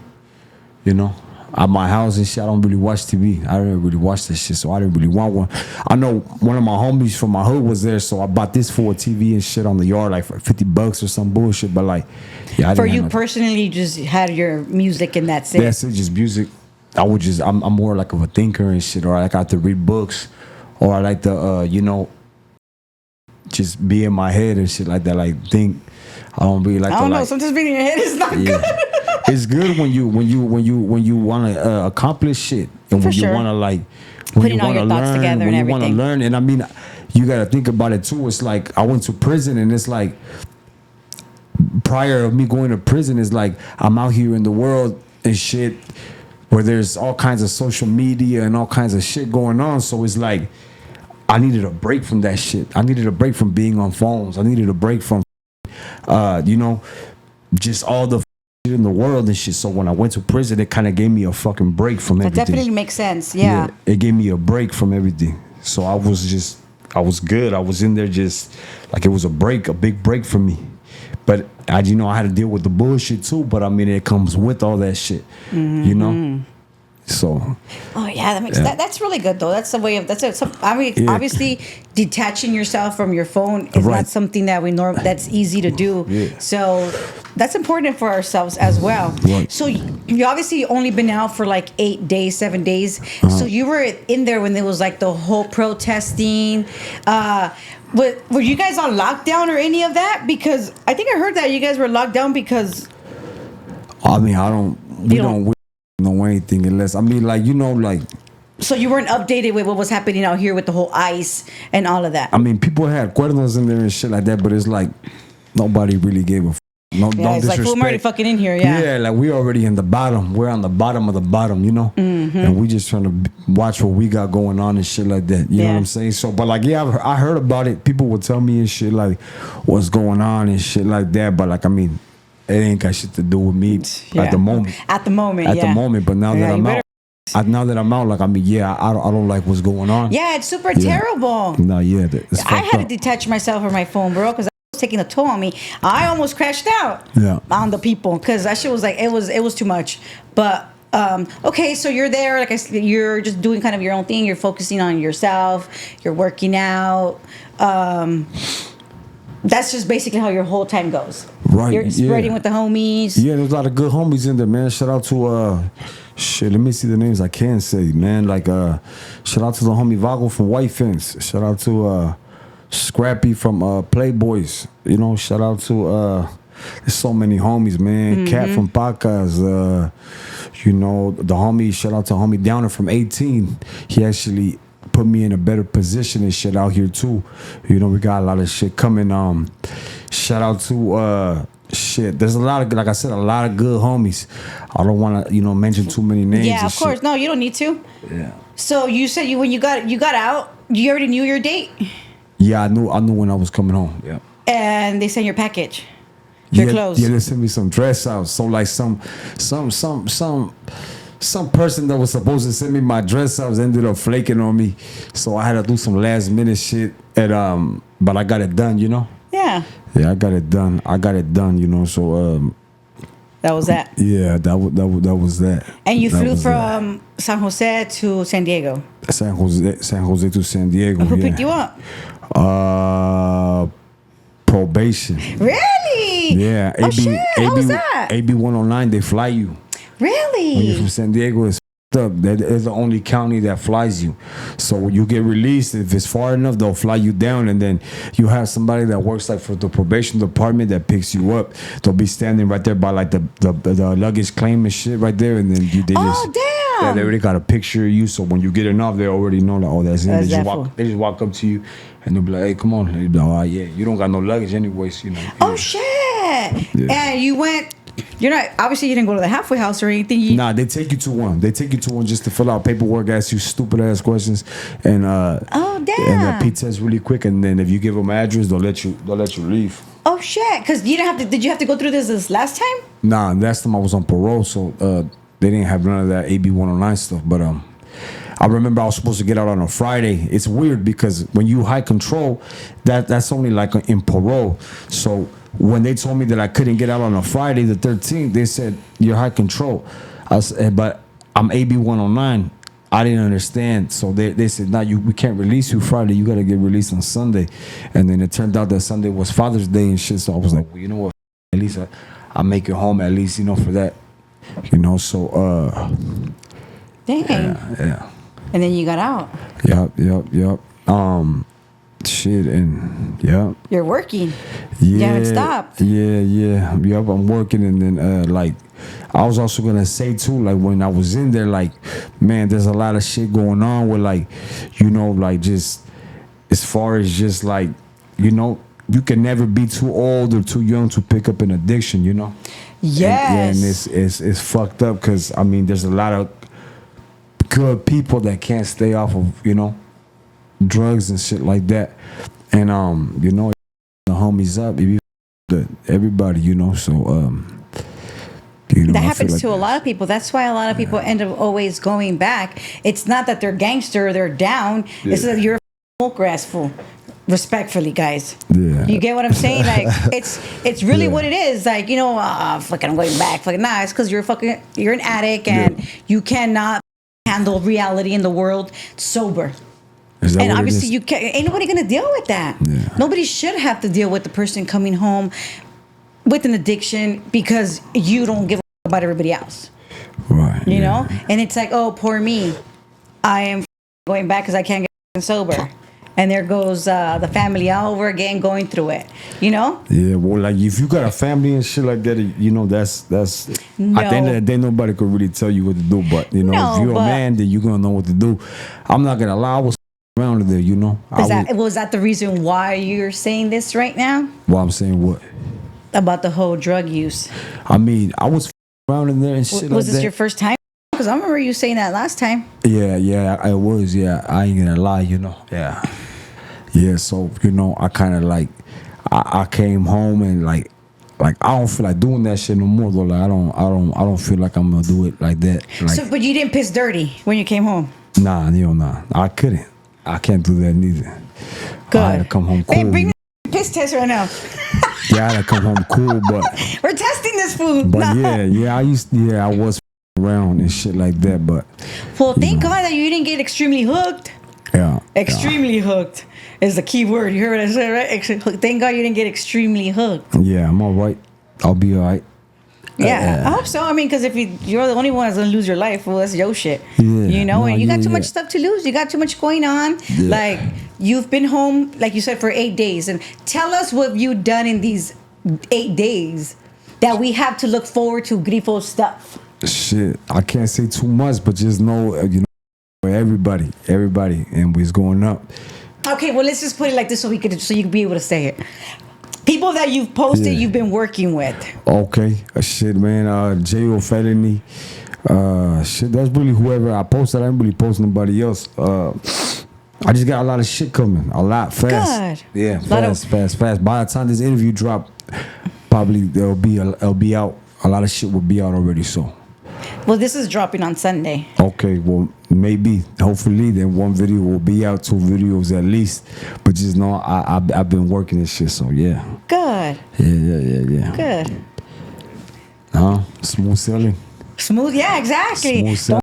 You know? at my house and shit, I don't really watch TV. I don't really watch that shit, so I didn't really want one. I know one of my homies from my hood was there, so I bought this for a TV and shit on the yard, like for $50 or some bullshit. But like, yeah, I For didn't you have no, personally, you just had your music and that's it. that's it, just music. I'm more like of a thinker and shit, or I like to read books, or I like to just be in my head and shit like that. Like think. I don't really like. I don't know. Like, Sometimes being in your head is not good. It's good when you want to accomplish shit, and when For you sure. want to like Putting all your thoughts together when and you want to everything. learn. And I mean, you got to think about it too. It's like I went to prison, and it's like prior of me going to prison, is like I'm out here in the world and shit, where there's all kinds of social media and all kinds of shit going on. So it's like I needed a break from that shit. I needed a break from being on phones. I needed a break from just all the shit in the world and shit. So when I went to prison, it kind of gave me a fucking break from That everything. definitely makes sense. Yeah. It gave me a break from everything. So I was good. I was in there just like it was a big break for me. But I had to deal with the bullshit too. But I mean, it comes with all that shit, you know. So. Oh yeah, that makes that's really good though. That's the way of I mean, Yeah. obviously, detaching yourself from your phone is Right. not something that that's easy to do. Yeah. So that's important for ourselves as well. Right. So you obviously only been out for like 8 days, 7 days. So you were in there when there was like the whole protesting. Were you guys on lockdown or any of that? Because I think I heard that you guys were locked down because. I mean, we don't know anything unless, I mean, like, like. So you weren't updated with what was happening out here with the whole ice and all of that. I mean, people had cuernos in there and shit like that, but it's like nobody really gave a. No, Yeah, no it's like, disrespect. well, I'm already fucking in here, yeah. Yeah, like we already in the bottom. We're on the bottom of the bottom, and we just trying to watch what we got going on and shit like that. You know Yeah. what I'm saying? So, but like, yeah, I heard about it. People would tell me and shit like what's going on and shit like that. But like, I mean, it ain't got shit to do with me Yeah. at the moment. At the moment, At yeah. the moment, but now Yeah, that you I'm better- out, now that I'm out, like, I mean, yeah, I don't like what's going on. Yeah, it's super Yeah. terrible. No, yeah, it's I fucked had to up. detach myself from my phone, bro, because was taking a toll on me. I almost crashed out on the people because that shit was like it was too much. But okay, so you're there, like I said, you're just doing kind of your own thing. You're focusing on yourself. You're working out. That's just basically how your whole time goes. Right, You're spreading yeah. with the homies. Yeah, there's a lot of good homies in there, man. Shout out to shit, let me see the names I can say, man. Like shout out to the homie Vago from White Fence. Shout out to Scrappy from Playboys. Shout out to there's so many homies, man. Cat from Pacas, the homie, shout out to homie Downer from 18. He actually put me in a better position and shit out here too. We got a lot of shit coming. Shout out to shit. There's a lot of, like I said, a lot of good homies. I don't want to, mention too many names. Yeah, and of course. shit. No, you don't need to. Yeah. So you said when you got out, you already knew your date, Yeah, I knew when I was coming home. Yeah. and they sent your package, your clothes. Yeah, they sent me some dress out. So like some person that was supposed to send me my dress outs ended up flaking on me. So I had to do some last minute shit. And but I got it done, Yeah, Yeah, I got it done. So that was that. yeah, that was that. And you That flew was from San Jose to San Diego. that. San Jose to San Diego. Who yeah. picked you up? Probation. Really? Yeah. Oh shit! How was that? AB 109, they fly you. When you're Really? from San Diego, it's f***ed up. That is the only county that flies you. So when you get released, if it's far enough, they'll fly you down, and then you have somebody that works like for the probation department that picks you up. They'll be standing right there by like the luggage claim and shit right there, and then they Oh yeah, damn! they already got a picture of you. So when you get enough, they already know like, oh, that's him. That's They just that fool. they just walk up to you, and they'll be like, hey, come on. And you'll be like, oh yeah, you don't got no luggage anyways, Oh shit! And you went. You're not obviously you didn't go to the halfway house or anything. Nah, they take you to one. They take you to one just to fill out paperwork, ask you stupid ass questions, and Oh and damn! P test really quick. And then if you give them address, they'll let you leave. Oh shit! Because you didn't have to. Did you have to go through this last time? Nah, last time I was on parole, so they didn't have none of that AB 109 stuff. But I remember I was supposed to get out on a Friday. It's weird because when you high control, that's only like in parole. So when they told me that I couldn't get out on a Friday, the 13th, they said you're high control. But I'm AB 109. I didn't understand, so they said, "Nah, we can't release you Friday. You gotta get released on Sunday." And then it turned out that Sunday was Father's Day and shit. So I was like, well, you know what? At least I make it home. At least for that, So Dang. yeah. And then you got out. Yep. Shit, and yeah. You're working. Yeah. You haven't stopped. Yeah. Yep, I'm working, and then like I was also gonna say too, like when I was in there, like, man, there's a lot of shit going on with like, like just as far as just like, you can never be too old or too young to pick up an addiction, Yes. And it's fucked up because I mean there's a lot of good people that can't stay off of drugs and shit like that, and the homies up, everybody, so that happens to a lot of people. That's why a lot of people end up always going back. It's not that they're gangster, they're down. Yeah. It's that you're a smoke grass fool. Respectfully, guys. Yeah. You get what I'm saying? Like it's really what it is. Like, fucking I'm going back. Fucking nah, it's because you're an addict and you cannot handle reality in the world sober. And obviously you can't, ain't nobody gonna deal with that. Yeah. Nobody should have to deal with the person coming home with an addiction because you don't give a about everybody else. Right. You know? And it's like, oh, poor me. I am going back because I can't get sober. And there goes the family all over again going through it. Yeah, well, like if you got a family and shit like that, that's No. at the end of the day, nobody could really tell you what to do. But if No, you're a man, then you're gonna know what to do. I'm not gonna lie, I was around there, Was that the reason why you're saying this right now? Well, I'm saying what? About the whole drug use. I mean, I was around in there and shit like that. Was this your first time? Because I remember you saying that last time. Yeah, I was. Yeah, I ain't gonna lie, Yeah, so I kind of like I came home and like I don't feel like doing that shit no more though. Like I don't feel like I'm gonna do it like that. Like, So, but you didn't piss dirty when you came home. Nah, I couldn't. I can't do that neither. Good. I had to come home cool. Hey, bring the piss test right now. Yeah, I had to come home cool, but We're testing this food. But I was around and shit like that, but Well, thank God that you didn't get extremely hooked. yeah. Extremely hooked is the key word. You heard what I said, right? Thank God you didn't get extremely hooked. Yeah, I'm all right. I'll be all right. Yeah, I hope so. I mean, because if you're the only one that's gonna lose your life, well, that's your shit. Yeah. And you got too much stuff to lose. You got too much going on. Yeah. Like you've been home, like you said, for 8 days. And tell us what you've done in these 8 days that we have to look forward to Grifo stuff. Shit, I can't say too much, but just know, everybody, and what's going up. Okay, well, let's just put it like this so you can be able to say it. People that you've posted, you've been working with. Okay, shit, man. J.O. Felony. Shit, that's really whoever I posted. I didn't really post nobody else. I just got a lot of shit coming. A lot fast. Good. Yeah, fast. By the time this interview drop, probably it'll be out. A lot of shit will be out already. So. Well, this is dropping on Sunday. Okay, well, maybe, hopefully, then one video will be out, 2 videos at least. But just know I've been working this shit, so yeah. Good. Yeah. Good. Smooth sailing. Smooth, yeah, exactly. Smooth sailing.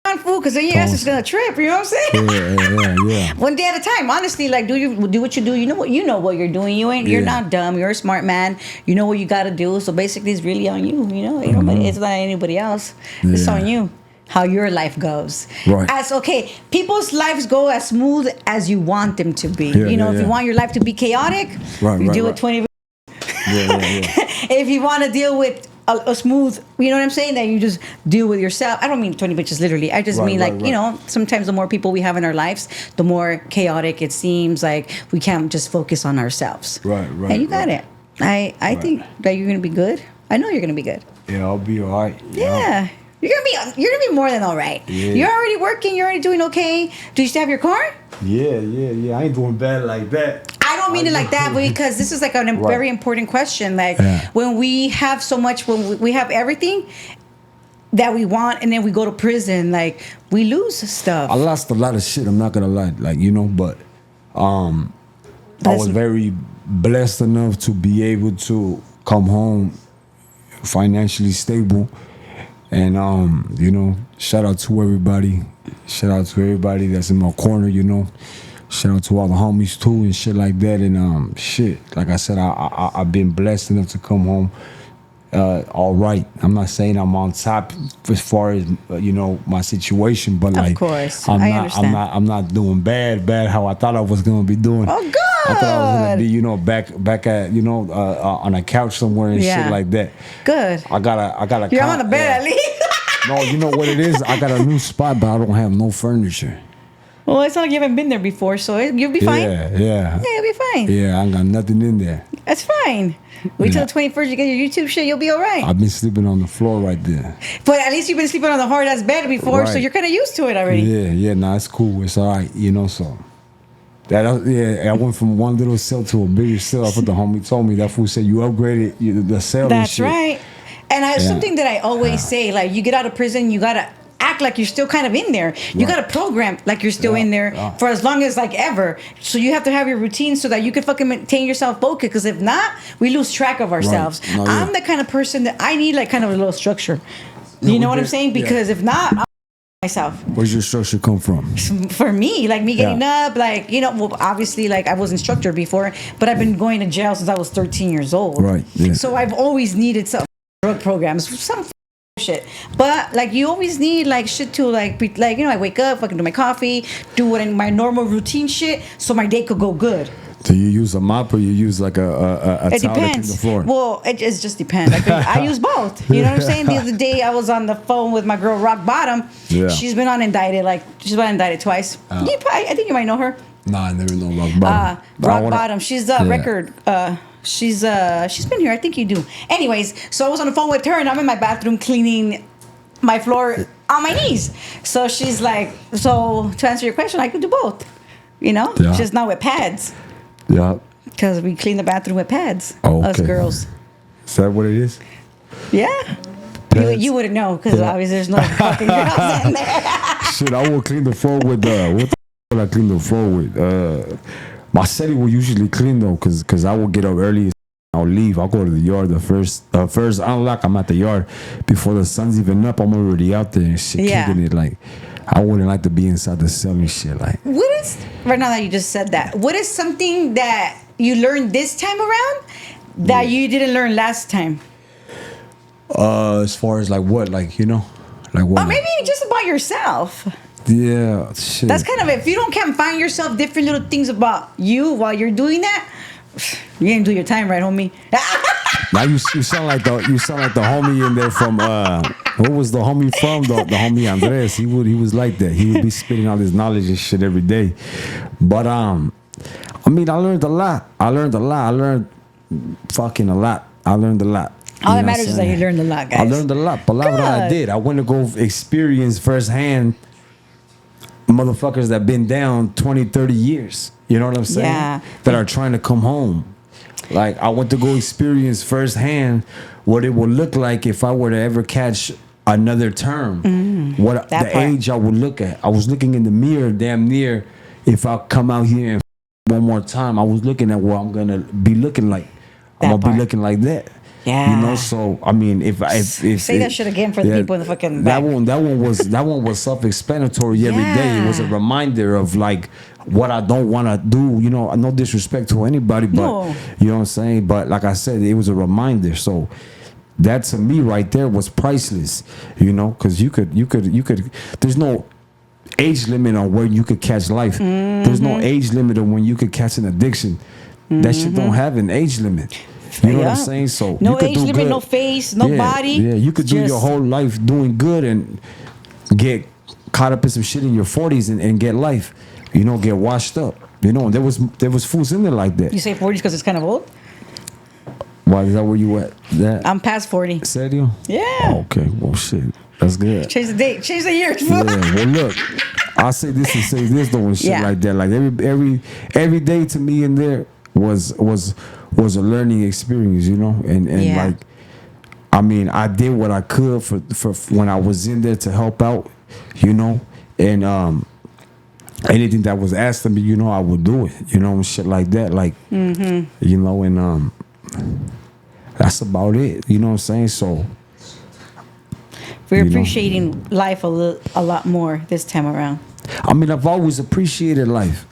Don't fool, because then your ass is gonna trip. You know what I'm saying? Yeah. One day at a time. Honestly, like do what you do. You know what you're doing. You're not dumb. You're a smart man. You know what you got to do. So basically, it's really on you. It's not anybody else. It's on you. How your life goes. Right. People's lives go as smooth as you want them to be. If you want your life to be chaotic, you do it 20. If you want to deal with a smooth, you know what I'm saying, that you just deal with yourself. I don't mean 20 bitches literally. I just mean sometimes the more people we have in our lives, the more chaotic it seems. Like we can't just focus on ourselves. Right. And you got it. I think that you're gonna be good. I know you're gonna be good. Yeah, I'll be all right. Yeah. You're gonna be more than all right. Yeah. You're already working. You're already doing okay. Do you still have your car? Yeah. I ain't doing bad like that. I don't mean it like that, but because this is like a very important question. Like when we have so much, when we have everything that we want, and then we go to prison, like we lose stuff. I lost a lot of shit. I'm not gonna lie, but I was very blessed enough to be able to come home financially stable, And you know, shout out to everybody. Shout out to everybody that's in my corner, you know. Shout out to all the homies too and shit like that. And shit, like I said, I've been blessed enough to come home all right. I'm not saying I'm on top as far as you know my situation, but like, of course, I understand. I'm not doing bad how I thought I was gonna be doing. Oh, good. I thought I was gonna be, you know, back at, you know, on a couch somewhere and shit like that. Good. I gotta. You're on the bed at least. No, you know what it is? I got a new spot, but I don't have no furniture. Well, it's not like you haven't been there before, so you'll be fine. Yeah. Yeah, you'll be fine. Yeah, I ain't got nothing in there. That's fine. Wait till the 21st, you get your YouTube shit, you'll be all right. I've been sleeping on the floor right there. But at least you've been sleeping on the hard ass bed before, so Right. you're kind of used to it already. Yeah, nah, it's cool. It's all right, you know, so. I went from one little cell to a bigger cell. That's what the homie told me. That fool said you upgraded the cell and That's shit. right. And something that I always say, like, you get out of prison, you gotta act like you're still kind of in there. You gotta program like you're still in there for as long as like ever. So you have to have your routine so that you can fucking maintain yourself focused. Because if not, we lose track of ourselves. No, I'm the kind of person that I need like kind of a little structure. You know what I'm saying? Because if not, I'll myself. Where's your structure come from? For me, like me getting up, like, you know, well, obviously, like I wasn't structured before, but I've been going to jail since I was 13 years old. Right. Yeah. So I've always needed some drug programs, some shit. But like you always need like shit to like be like, you know, I wake up, fucking do my coffee, do what in my normal routine shit, so my day could go good. Do you use a mop or you use like a It towel to clean depends. the floor? Well, it just depends. I use both. You know what I'm saying? The other day I was on the phone with my girl Rock Bottom. Yeah. She's been on Indicted. Like she's been on Indicted twice. I think you might know her. Nah, I never know Rock Bottom. Rock Bottom. She's a record. She's been here. I think you do. Anyways, so I was on the phone with her, and I'm in my bathroom cleaning my floor on my knees. So she's like, so to answer your question, I could do both. You know, just not with pads. Yeah. Because we clean the bathroom with pads. Oh, Us okay. girls. Is that what it is? Yeah. Pads? You wouldn't know because obviously there's no fucking girls in there. Shit, I will clean the floor with what the I clean the floor with? My city will usually clean though, cause I will get up early. I'll leave. I'll go to the yard. The first unlock. I'm at the yard before the sun's even up. I'm already out there and shit, kicking it. Like I wouldn't like to be inside the cell and shit. Like What is, right now that you just said that, what is something that you learned this time around that you didn't learn last time? as far as like what, like, you know, like what? Or maybe just about yourself. Yeah, shit. That's kind of it. If you don't can find yourself different little things about you while you're doing that, you didn't do your time right, homie. Now you sound like the homie in there from what was the homie from? The homie Andres. He was like that. He would be spitting all his knowledge and shit every day. But I mean, I learned a lot. I learned fucking a lot. I learned a lot. All that matters is that you learned a lot, guys. I learned a lot. Palabra I Good. did. I went to go experience firsthand motherfuckers that been down 20, 30 years. You know what I'm saying? Yeah. That are trying to come home. Like, I went to go experience firsthand what it would look like if I were to ever catch another term. What that the part. age I would look at. I was looking in the mirror damn near if I come out here and one more time. I was looking at what I'm going to be looking like. I'm That going to be part. looking like that. Yeah. You know, so I mean, if Say that shit again for the people in the fucking back. that one was self-explanatory every day. It was a Yeah. reminder of like what I don't want to do. You know, no disrespect to anybody, but No. you know what I'm saying. But like I said, it was a reminder. So that to me right there was priceless. You know, because you could. There's no age limit on where you could catch life. There's no age limit on when you could catch an addiction. That shit don't have an age limit. You know what I'm Yeah. saying? So No you could age do limit, good. no face, no body. Yeah, you could do your Just- whole life doing good and get caught up in some shit in your 40s and get life. You know, get washed up. You know, there was fools in there like that. You say 40s because it's kind of old? Why is that where you at? That I'm past 40. serio? Yeah. Oh, okay. Well, shit. That's good. Change the date. Change the year. Yeah. Well, look. I say this and say this though and shit Yeah. like that. Like every day to me in there was a learning experience, you know, and Yeah. like, I mean, I did what I could for when I was in there to help out, you know, and anything that was asked of me, you know, I would do it, you know, and shit like that, like, you know, and that's about it, you know what I'm saying? So We're You know? appreciating life a lot more this time around. I mean, I've always appreciated life.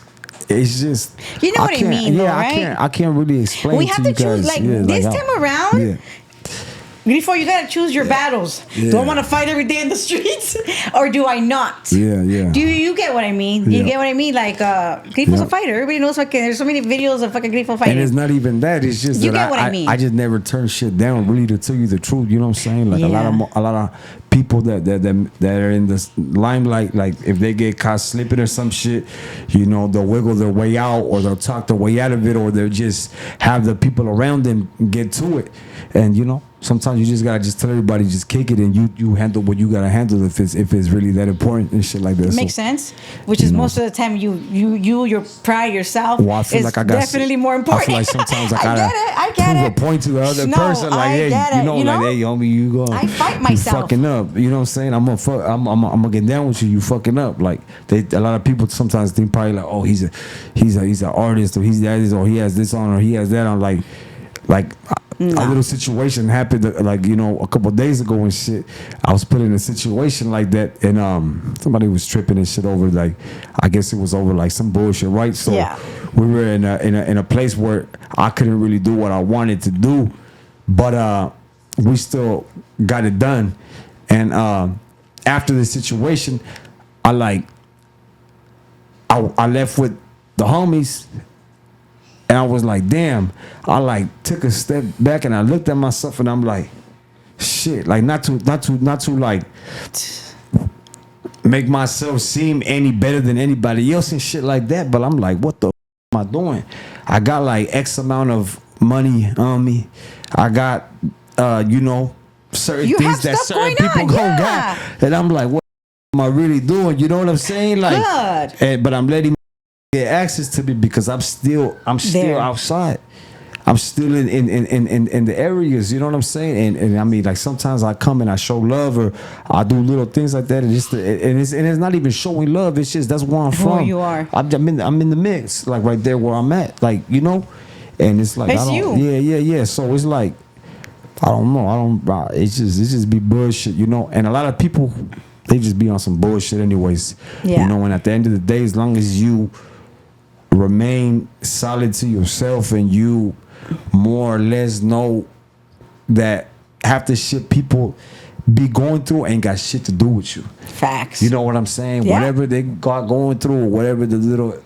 It's just You know what I can't- mean, though, right? I can't really explain. We to have you to choose, guys. like, Yeah, this how- time around. Yeah. Before you gotta choose your battles. Do I Yeah. want to fight every day in the streets, or do I not? Yeah, yeah. Do you get what I mean? You Yeah. get what I mean? Like, Grifo's Yeah. a fighter. Everybody knows fucking. There's so many videos of fucking Grifo And fighting. it's not even that. It's just You that get what I mean. I just never turn shit down. Really, to tell you the truth, you know what I'm saying? Like Yeah. a lot of people that are in the limelight. Like if they get caught slipping or some shit, you know, they'll wiggle their way out, or they'll talk their way out of it, or they'll just have the people around them get to it. And you know, sometimes you just gotta just tell everybody, just kick it, and you handle what you gotta handle if it's really that important and shit like that. Makes So, sense. Which is you know. most of the time your pride yourself well, I feel is like I got definitely more important. I feel like sometimes I gotta I get prove it. a point to the other No, person. Like, I hey, get you it, know, you like, know? hey, homie, you go. I fight You myself. fucking up. You know what I'm saying? I'm gonna get down with you. You fucking up. Like a lot of people sometimes think probably like, oh, he's an artist, or he's that, or he has this on, or he has that on. Like a little situation happened like, you know, a couple of days ago and shit. I was put in a situation like that, and somebody was tripping and shit over, like, I guess it was over like some bullshit, right? So Yeah. we were in a place where I couldn't really do what I wanted to do, but we still got it done. And after the situation, I left with the homies. And I was like, damn. I like took a step back and I looked at myself and I'm like, shit. Like not to like make myself seem any better than anybody else and shit like that. But I'm like, what the am I doing? I got like X amount of money on me. I got you know, certain You things have that stuff certain going people on, gonna yeah. got. And I'm like, what am I really doing? You know what I'm saying? Like, Good. but I'm letting get access to me because I'm still There. outside. I'm still in the areas, you know what I'm saying? And I mean, like, sometimes I come and I show love, or I do little things like that, and it's not even showing love. It's just that's where I'm Who from. you are. I'm in the mix, like right there where I'm at, like, you know. And it's like It's I don't, you. yeah. So it's like I don't know. It's just be bullshit, you know. And a lot of people, they just be on some bullshit anyways. Yeah. You know. And at the end of the day, as long as you remain solid to yourself and you more or less know that half the shit people be going through ain't got shit to do with you. Facts. You know what I'm saying? Yeah. Whatever they got going through, or whatever the little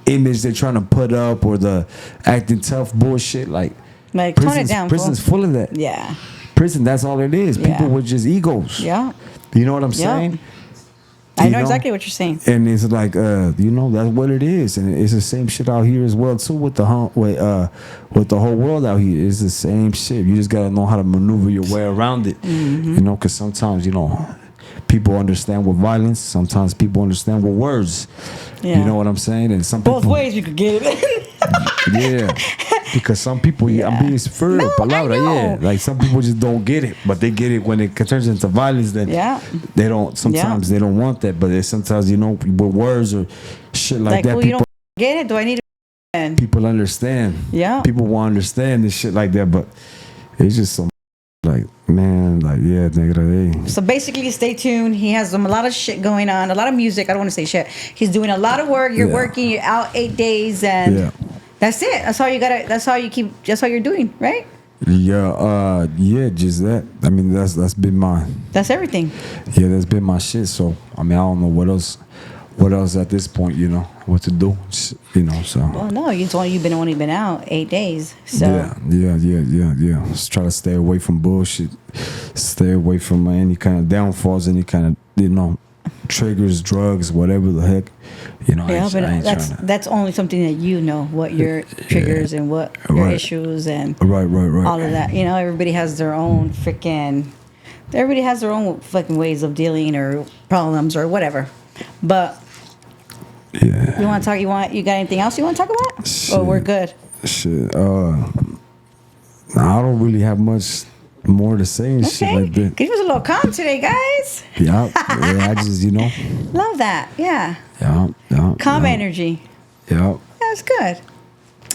image they're trying to put up, or the acting tough bullshit, like tone it down. prison's fool. full of that. Yeah. Prison, that's all it is. Yeah. People with just egos. Yeah. You know what I'm Yeah. saying? I You know exactly what you're saying. And it's like, you know, that's what it is, and it's the same shit out here as well too. With the whole world out here, it's the same shit. You just gotta know how to maneuver your way around it. Mm-hmm. You know, because sometimes, you know, people understand with violence. Sometimes people understand with words. Yeah. You know what I'm saying? And some Both people, ways you could get it. yeah. Because some people, Yeah. I'm being for real, No, I palabra, yeah. know. Like some people just don't get it, but they get it when it turns into violence. Then Yeah. they don't. Sometimes they don't want that, but sometimes, you know, with words or shit like that, well, you people don't get it. Do I need to? people understand. Yeah. People will understand this shit like that, but it's just so like, man, like, yeah, nigga, hey. So basically, stay tuned. He has a lot of shit going on, a lot of music. I don't want to say shit. He's doing a lot of work. You're Yeah. working. You're out 8 days, and Yeah. that's it. That's all you gotta. That's all you keep. That's all you're doing, right? Yeah, just that. I mean, that's been my, That's everything. yeah, that's been my shit. So I mean, I don't know what else at this point, you know, what to do, you know. So Well, no, you've only been out 8 days. So yeah. Just try to stay away from bullshit, stay away from any kind of downfalls, any kind of, you know, triggers, drugs, whatever the heck, you know. yeah, I but ain't that's tryna- that's only something that you know what your triggers and what your Right. issues and right. all of that. You know, everybody has their own fucking ways of dealing or problems or whatever. But Yeah. you want to talk? You got anything else you want to talk about? Or we're good. Shit. I don't really have much more to say and shit Okay. like that. He was a little calm today, guys. Yeah. I just, you know. Love that. Yeah. Yeah. Calm energy. Yeah. That's good.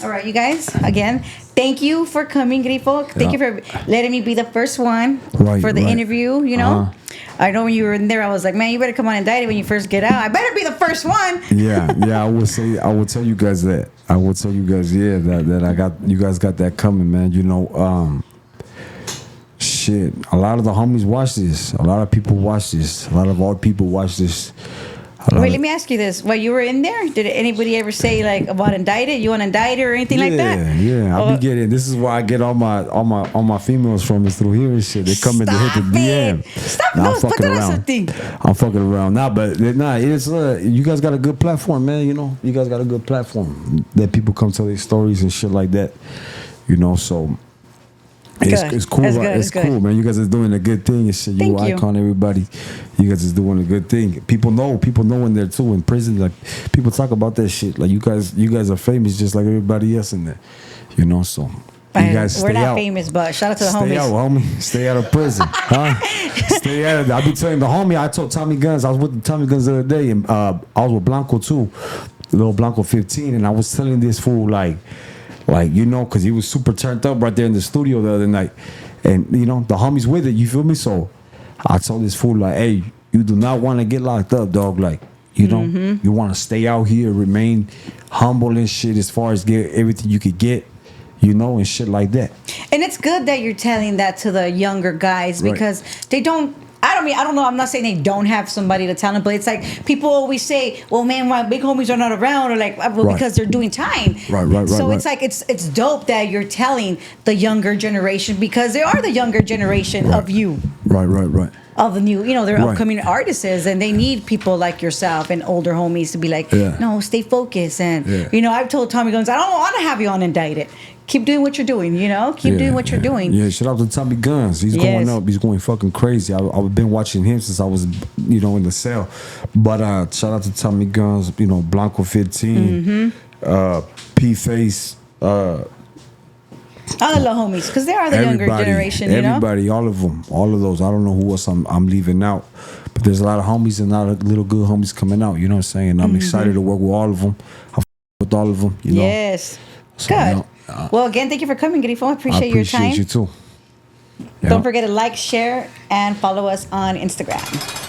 All right, you guys. Again, thank you for coming, Grifo. Thank you for letting me be the first one Right, for the right. interview, you know. I know when you were in there, I was like, man, you better come on Indicted when you first get out. I better be the first one. Yeah, I would tell you guys that. I would tell you guys, that you guys got that coming, man. You know, shit. A lot of the homies watch this. A lot of people watch this. A lot of our people watch this. Wait, let me ask you this. While you were in there, did anybody ever say like about Indicted? You want Indicted or anything like that? Yeah, I be getting. This is where I get all my females from is through here and shit. They come in to hit the DM. Stop! Nah, No, I'm fucking around. I'm fucking around. It's you guys got a good platform, man. You know, you guys got a good platform that people come tell their stories and shit like that. You know, so. It's cool. It's cool, man. You guys are doing a good thing and shit. You icon everybody. You guys is doing a good thing. People know in there too. In prison, like people talk about that shit. Like you guys are famous just like everybody else in there. You know, so you guys we're stay not out. famous, but shout out to the homies. Stay out, homie. Stay out of prison, huh? Stay out of there. I be telling the homie. I told Tommy Guns. I was with Tommy Guns the other day, and I was with Blanco too, little Blanco 15, and I was telling this fool like you know, because he was super turned up right there in the studio the other night, and you know the homies with it. You feel me? So I told this fool like, hey, you do not want to get locked up, dog. Like you know, you want to stay out here, remain humble and shit as far as get everything you could get. You know, and shit like that. And it's good that you're telling that to the younger guys because they don't. I don't know. I'm not saying they don't have somebody to tell them, but it's like people always say, "Well, man, my big homies are not around," or like, well, because they're doing time. Right. So it's like it's dope that you're telling the younger generation because they are the younger generation of you. Right. Of the new, you know, they're upcoming artists, and they need people like yourself and older homies to be like, no, stay focused. And you know, I've told Tommy Guns, I don't want to have you on Indicted. Keep doing what you're doing, you know? Keep doing what you're doing. Yeah, shout out to Tommy Guns. He's going up. He's going fucking crazy. I've been watching him since I was, you know, in the cell. But shout out to Tommy Guns, you know, Blanco 15, P-Face, all the little homies, because they are the younger generation, you know? Everybody, all of them, all of those. I don't know who else I'm leaving out. But there's a lot of homies and a lot of little good homies coming out, you know what I'm saying? And I'm excited to work with all of them. I with all of them, you know? Yes. So, good. You know, well, again, thank you for coming, Grifo. I appreciate your time. I appreciate you too. Don't forget to like, share, and follow us on Instagram.